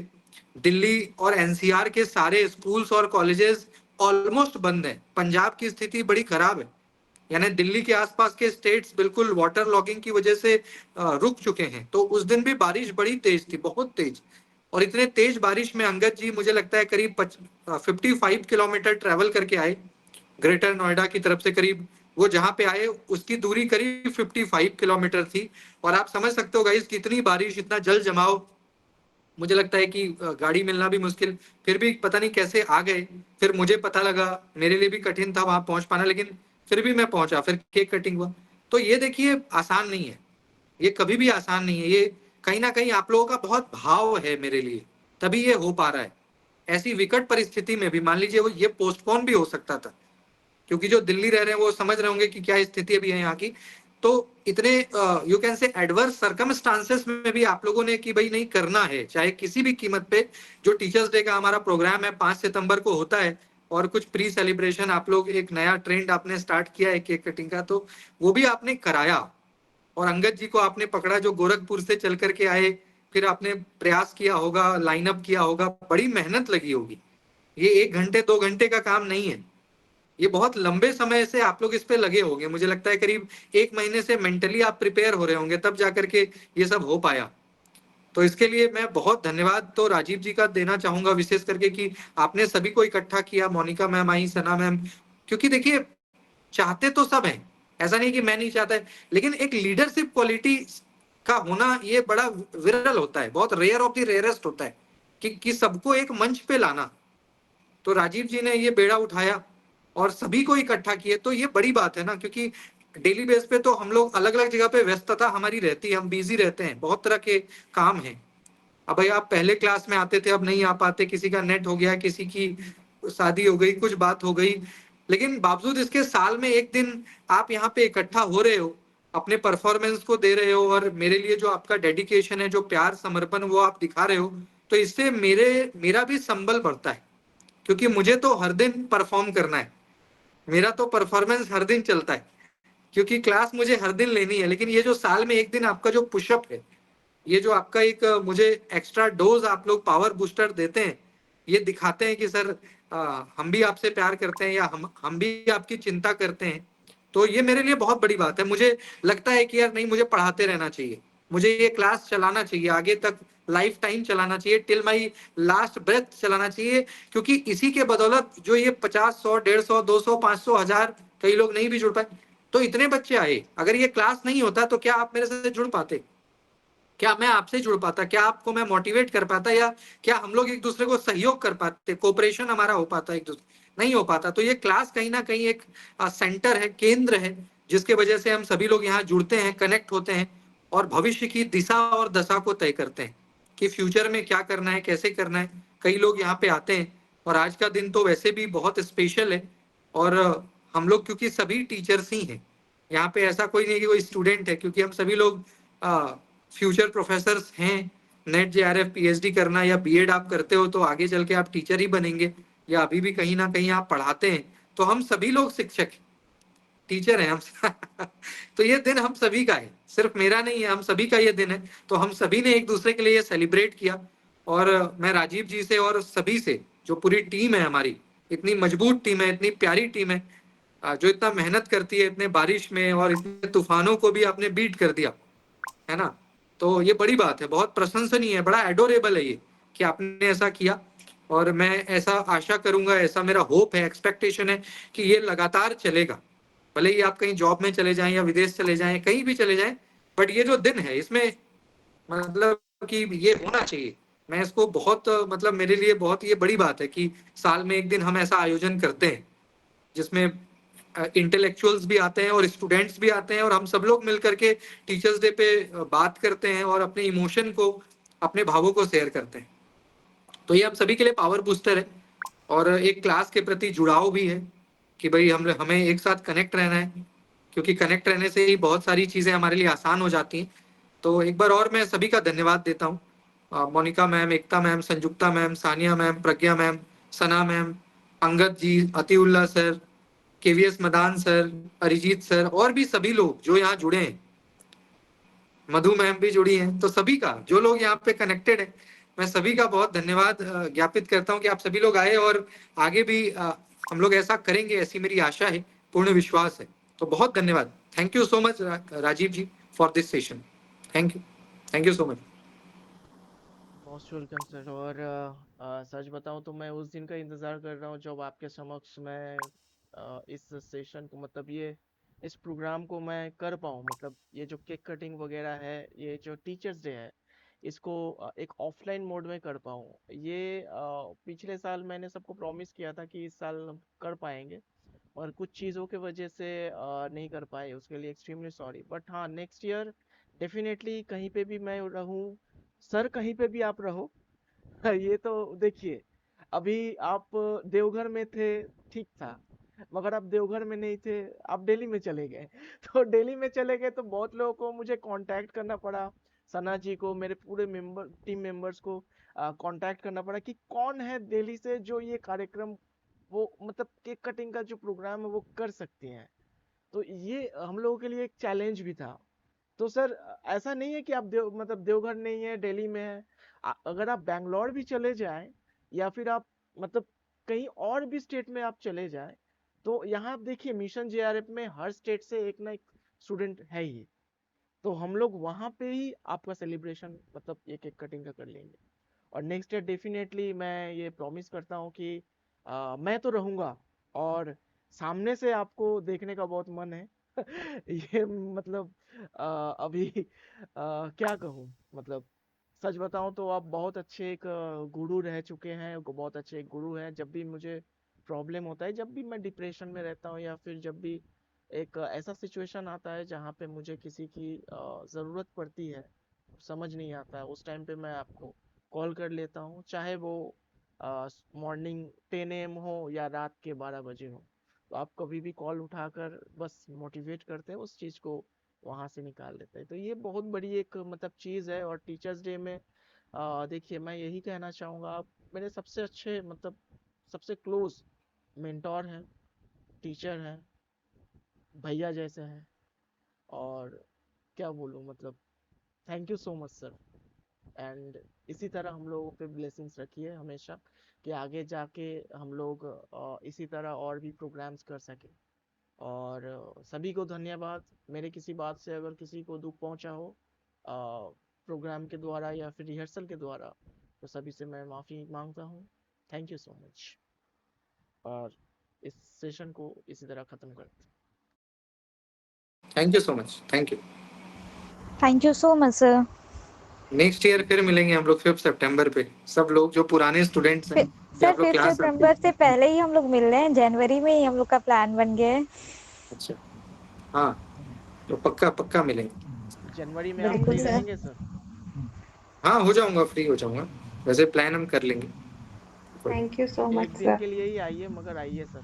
दिल्ली और एनसीआर के सारे स्कूल्स और कॉलेजेस ऑलमोस्ट बंद हैं। पंजाब की स्थिति बड़ी खराब है, यानी दिल्ली के आसपास के स्टेट्स बिल्कुल वाटर लॉगिंग की वजह से रुक चुके हैं। तो उस दिन भी बारिश बड़ी तेज थी, बहुत तेज। और इतने तेज बारिश में अंगद जी मुझे लगता है करीब 55 किलोमीटर ट्रेवल करके आए ग्रेटर नोएडा की तरफ से। करीब वो जहाँ पे आए उसकी दूरी करीब 55 किलोमीटर थी। और आप समझ सकते हो गाइस, कितनी बारिश, इतना जल जमाव, मुझे लगता है कि गाड़ी मिलना भी मुश्किल, फिर भी पता नहीं कैसे आ गए। फिर मुझे पता लगा, मेरे लिए भी कठिन था वहां पहुंच पाना, लेकिन फिर भी मैं पहुंचा, फिर केक कटिंग हुआ। तो ये देखिए आसान नहीं है, ये कभी भी आसान नहीं है। ये कहीं ना कहीं आप लोगों का बहुत भाव है मेरे लिए, तभी ये हो पा रहा है। ऐसी विकट परिस्थिति में भी मान लीजिए वो ये पोस्टपोन भी हो सकता था, क्योंकि जो दिल्ली रह रहे हैं वो समझ रहे होंगे कि क्या स्थिति अभी है यहाँ की। तो इतने you can say adverse circumstances में भी आप लोगों ने कि भाई नहीं करना है, चाहे किसी भी कीमत पे। जो टीचर्स डे का हमारा प्रोग्राम है 5 सितंबर को होता है, और कुछ प्री सेलिब्रेशन आप लोग, एक नया ट्रेंड आपने स्टार्ट किया है केक कटिंग का, तो वो भी आपने कराया। और अंगद जी को आपने पकड़ा जो गोरखपुर से चल करके आए, फिर आपने प्रयास किया होगा, लाइनअप किया होगा, बड़ी मेहनत लगी होगी। ये 1 घंटे 2 घंटे का काम नहीं है, ये बहुत लंबे समय से आप लोग इस पे लगे होंगे। मुझे लगता है करीब 1 महीने से मेंटली आप प्रिपेयर हो रहे होंगे, तब जाकर के ये सब हो पाया। तो इसके लिए मैं बहुत धन्यवाद तो राजीव जी का देना चाहूंगा, विशेष करके कि आपने सभी को इकट्ठा किया। मोनिका मैम आई, सना मैम, क्योंकि देखिए चाहते तो सब हैं, ऐसा नहीं कि मैं नहीं चाहता है, लेकिन एक लीडरशिप क्वालिटी का होना ये बड़ा विरल होता है, बहुत रेयर ऑफ द रेयरेस्ट होता है कि सबको एक मंच पे लाना। तो राजीव जी ने ये बेड़ा उठाया और सभी को इकट्ठा किए, तो ये बड़ी बात है ना, क्योंकि डेली बेस पे तो हम लोग अलग अलग जगह पे व्यस्तता हमारी रहती है, हम बिजी रहते हैं, बहुत तरह के काम हैं। अब भाई आप पहले क्लास में आते थे, अब नहीं आ पाते, किसी का नेट हो गया, किसी की शादी हो गई, कुछ बात हो गई, लेकिन बावजूद इसके साल में एक दिन आप यहाँ पे इकट्ठा हो रहे हो, अपने परफॉर्मेंस को दे रहे हो, और मेरे लिए जो आपका डेडिकेशन है, जो प्यार समर्पण वो आप दिखा रहे हो, तो इससे मेरा भी संबल बढ़ता है, क्योंकि मुझे तो हर दिन परफॉर्म करना है, मेरा तो परफॉर्मेंस हर दिन चलता है, क्योंकि क्लास मुझे हर दिन लेनी है। लेकिन ये जो साल में एक दिन आपका जो पुशअप है, ये जो आपका एक मुझे एक्स्ट्रा डोज आप लोग पावर बूस्टर देते हैं, ये दिखाते हैं कि सर हम भी आपसे प्यार करते हैं, या हम भी आपकी चिंता करते हैं। तो ये मेरे लिए बहुत बड़ी बात है। मुझे लगता है कि यार नहीं, मुझे पढ़ाते रहना चाहिए, मुझे ये क्लास चलाना चाहिए, आगे तक लाइफ टाइम चलाना चाहिए, टिल माई लास्ट ब्रेथ चलाना चाहिए, क्योंकि इसी के बदौलत जो ये 50, 100, 150, 200, 500, 1000, कई लोग नहीं भी जुड़ पाए, तो इतने बच्चे आए। अगर ये क्लास नहीं होता तो क्या आप मेरे से जुड़ पाते, क्या मैं आपसे जुड़ पाता, क्या आपको मैं मोटिवेट कर पाता, या क्या हम लोग एक दूसरे को सहयोग कर पाते, कोऑपरेशन हमारा हो पाता, एक दूसरे नहीं हो पाता। तो ये क्लास कहीं ना कहीं एक सेंटर है, केंद्र है, जिसके वजह से हम सभी लोग यहाँ जुड़ते हैं, कनेक्ट होते हैं, और भविष्य की दिशा और दशा को तय करते हैं कि फ्यूचर में क्या करना है, कैसे करना है। कई लोग यहाँ पे आते हैं, और आज का दिन तो वैसे भी बहुत स्पेशल है, और हम लोग क्योंकि सभी टीचर्स ही हैं यहाँ पे, ऐसा कोई नहीं कि कोई स्टूडेंट है, क्योंकि हम सभी लोग फ्यूचर प्रोफेसर्स हैं। नेट जेआरएफ पीएचडी करना या बीएड आप करते हो तो आगे चल के आप टीचर ही बनेंगे, या अभी भी कहीं ना कहीं आप पढ़ाते हैं, तो हम सभी लोग शिक्षक टीचर हैं हम तो ये दिन हम सभी का है, सिर्फ मेरा नहीं है, हम सभी का ये दिन है। तो हम सभी ने एक दूसरे के लिए ये सेलिब्रेट किया, और मैं राजीव जी से और सभी से, जो पूरी टीम है हमारी, इतनी मजबूत टीम है, इतनी प्यारी टीम है, जो इतना मेहनत करती है, इतने बारिश में और इतने तूफानों को भी आपने बीट कर दिया, है ना। तो ये बड़ी बात है, बहुत प्रशंसनीय है, बड़ा एडोरेबल है ये कि आपने ऐसा किया। और मैं ऐसा आशा करूंगा, ऐसा मेरा होप है, एक्सपेक्टेशन है कि ये लगातार चलेगा, भले ही आप कहीं जॉब में चले जाएं या विदेश चले जाएं, कहीं भी चले जाएं, बट ये जो दिन है इसमें मतलब कि ये होना चाहिए। मैं इसको बहुत मतलब मेरे लिए बहुत ये बड़ी बात है कि साल में एक दिन हम ऐसा आयोजन करते हैं जिसमें इंटेलेक्चुअल्स भी आते हैं और स्टूडेंट्स भी आते हैं और हम सब लोग मिलकर के टीचर्स डे पे बात करते हैं और अपने इमोशन को, अपने भावों को शेयर करते हैं। तो ये हम सभी के लिए पावर बूस्टर है और एक क्लास के प्रति जुड़ाव भी है कि भाई हमें एक साथ कनेक्ट रहना है, क्योंकि कनेक्ट रहने से ही बहुत सारी चीजें हमारे लिए आसान हो जाती हैं। तो एक बार और मैं सभी का धन्यवाद देता हूँ, Monika ma'am, Ekta ma'am, Sanjukta ma'am, Sania ma'am, Pragya ma'am, Sana ma'am, Angad ji, Atiullah sir, KVS Madan sir, Arijit sir और भी सभी लोग जो यहाँ जुड़े हैं, मधु मैम भी जुड़ी हैं। तो सभी का, जो लोग यहाँ पे कनेक्टेड है, मैं सभी का बहुत धन्यवाद ज्ञापित करता हूँ कि आप सभी लोग आए और आगे भी हम लोग ऐसा करेंगे, ऐसी मेरी आशा है, पूर्ण विश्वास है। तो बहुत धन्यवाद। Thank you so much Rajiv ji for this session. Thank you so much. Most welcome sir. और सच बताऊं तो मैं उस दिन का इंतजार कर रहा हूं जब आपके समक्ष मैं इस सेशन को, मतलब ये इस प्रोग्राम को मैं कर पाऊं। मतलब ये जो केक कटिंग वगैरह है, ये जो टीचर्स डे है, इसको एक ऑफलाइन मोड में कर पाऊं। ये पिछले साल मैंने सबको प्रॉमिस किया था कि इस साल हम कर पाएंगे, और कुछ चीज़ों के वजह से नहीं कर पाए। उसके लिए एक्सट्रीमली सॉरी। बट हाँ, नेक्स्ट ईयर डेफिनेटली कहीं पे भी मैं रहूं सर, कहीं पे भी आप रहो ये तो देखिए, अभी आप देवघर में थे, ठीक था, मगर आप देवघर में नहीं थे, आप दिल्ली में चले गए तो दिल्ली में चले गए तो बहुत लोगों को मुझे कांटेक्ट करना पड़ा, सना जी को, मेरे पूरे टीम मेंबर्स को कांटेक्ट करना पड़ा कि कौन है दिल्ली से जो ये कार्यक्रम, वो मतलब केक कटिंग का जो प्रोग्राम है वो कर सकते हैं। तो ये हम लोगों के लिए एक चैलेंज भी था। तो सर ऐसा नहीं है कि आप मतलब देवघर नहीं है, दिल्ली में है, अगर आप बैंगलोर भी चले जाएं या फिर आप मतलब कहीं और भी स्टेट में आप चले जाएं, तो यहाँ आप देखिए मिशन जेआरएफ में हर स्टेट से एक ना एक स्टूडेंट है ही। तो हम लोग वहाँ पे ही आपका सेलिब्रेशन मतलब ये केक कटिंग का कर लेंगे। और नेक्स्ट ईयर डेफिनेटली मैं ये प्रॉमिस करता हूँ कि मैं तो रहूँगा, और सामने से आपको देखने का बहुत मन है ये मतलब अभी क्या कहूँ, मतलब सच बताऊं तो आप बहुत अच्छे एक गुरु रह चुके हैं, बहुत अच्छे एक गुरु हैं। जब भी मुझे प्रॉब्लम होता है, जब भी मैं डिप्रेशन में रहता हूँ, या फिर जब भी एक ऐसा सिचुएशन आता है जहाँ पे मुझे किसी की ज़रूरत पड़ती है, समझ नहीं आता है, उस टाइम पे मैं आपको कॉल कर लेता हूँ, चाहे वो मॉर्निंग 10 AM हो या रात के 12 बजे हो। तो आप कभी भी कॉल उठाकर बस मोटिवेट करते हैं, उस चीज़ को वहाँ से निकाल देते हैं। तो ये बहुत बड़ी एक मतलब चीज़ है। और टीचर्स डे में देखिए, मैं यही कहना चाहूँगा, आप मेरे सबसे अच्छे मतलब सबसे क्लोज मेंटोर हैं, टीचर हैं, भैया जैसे हैं, और क्या बोलूँ, मतलब thank you so much sir. And इसी तरह हम लोगों पे ब्लेसिंग्स रखिए हमेशा, कि आगे जाके हम लोग इसी तरह और भी प्रोग्राम्स कर सकें। और सभी को धन्यवाद। मेरे किसी बात से अगर किसी को दुख पहुंचा हो प्रोग्राम के द्वारा या फिर रिहर्सल के द्वारा, तो सभी से मैं माफ़ी मांगता हूँ। Thank you so much. और इस सेशन को इसी तरह ख़त्म करते हैं। Thank you so much. Thank you. Thank you so much sir. Next year फिर मिलेंगे हम लोग 5 सितंबर पे, सब लोग जो पुराने स्टूडेंट्स हैं, सर जो 5 क्लास सितंबर से पहले ही हम लोग मिल रहे हैं, जनवरी में ही हम लोग का प्लान बन गया है। अच्छा, हाँ, तो पक्का मिलेंगे। जनवरी में आप बिल्कुल फ्री सर। रहेंगे सर? हाँ, हो जाऊंगा, फ्री हो जाऊंगा। वैसे प्लान हम कर लेंगे। थैंक यू सो एक मच दिन सर। के लिए ही आइए, मगर आइए सर,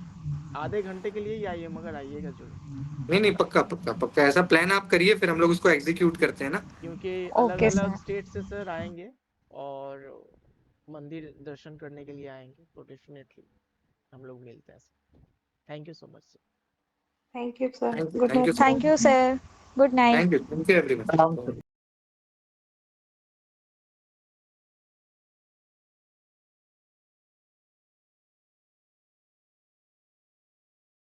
आधे घंटे के लिए ही आइए, मगर आइएगा जरूर। नहीं, पक्का ऐसा प्लान आप करिए, फिर हम लोग उसको एग्जीक्यूट करते हैं ना। क्योंकि अलग ओके अलग सर। स्टेट से सर आएंगे और मंदिर दर्शन करने के लिए आएंगे, तो डेफिनेटली हम लोग मिलते हैं sir. Thank you so much sir. Thank you sir. Thank you good night sir. Thank you sir. Good night. Thank you everyone.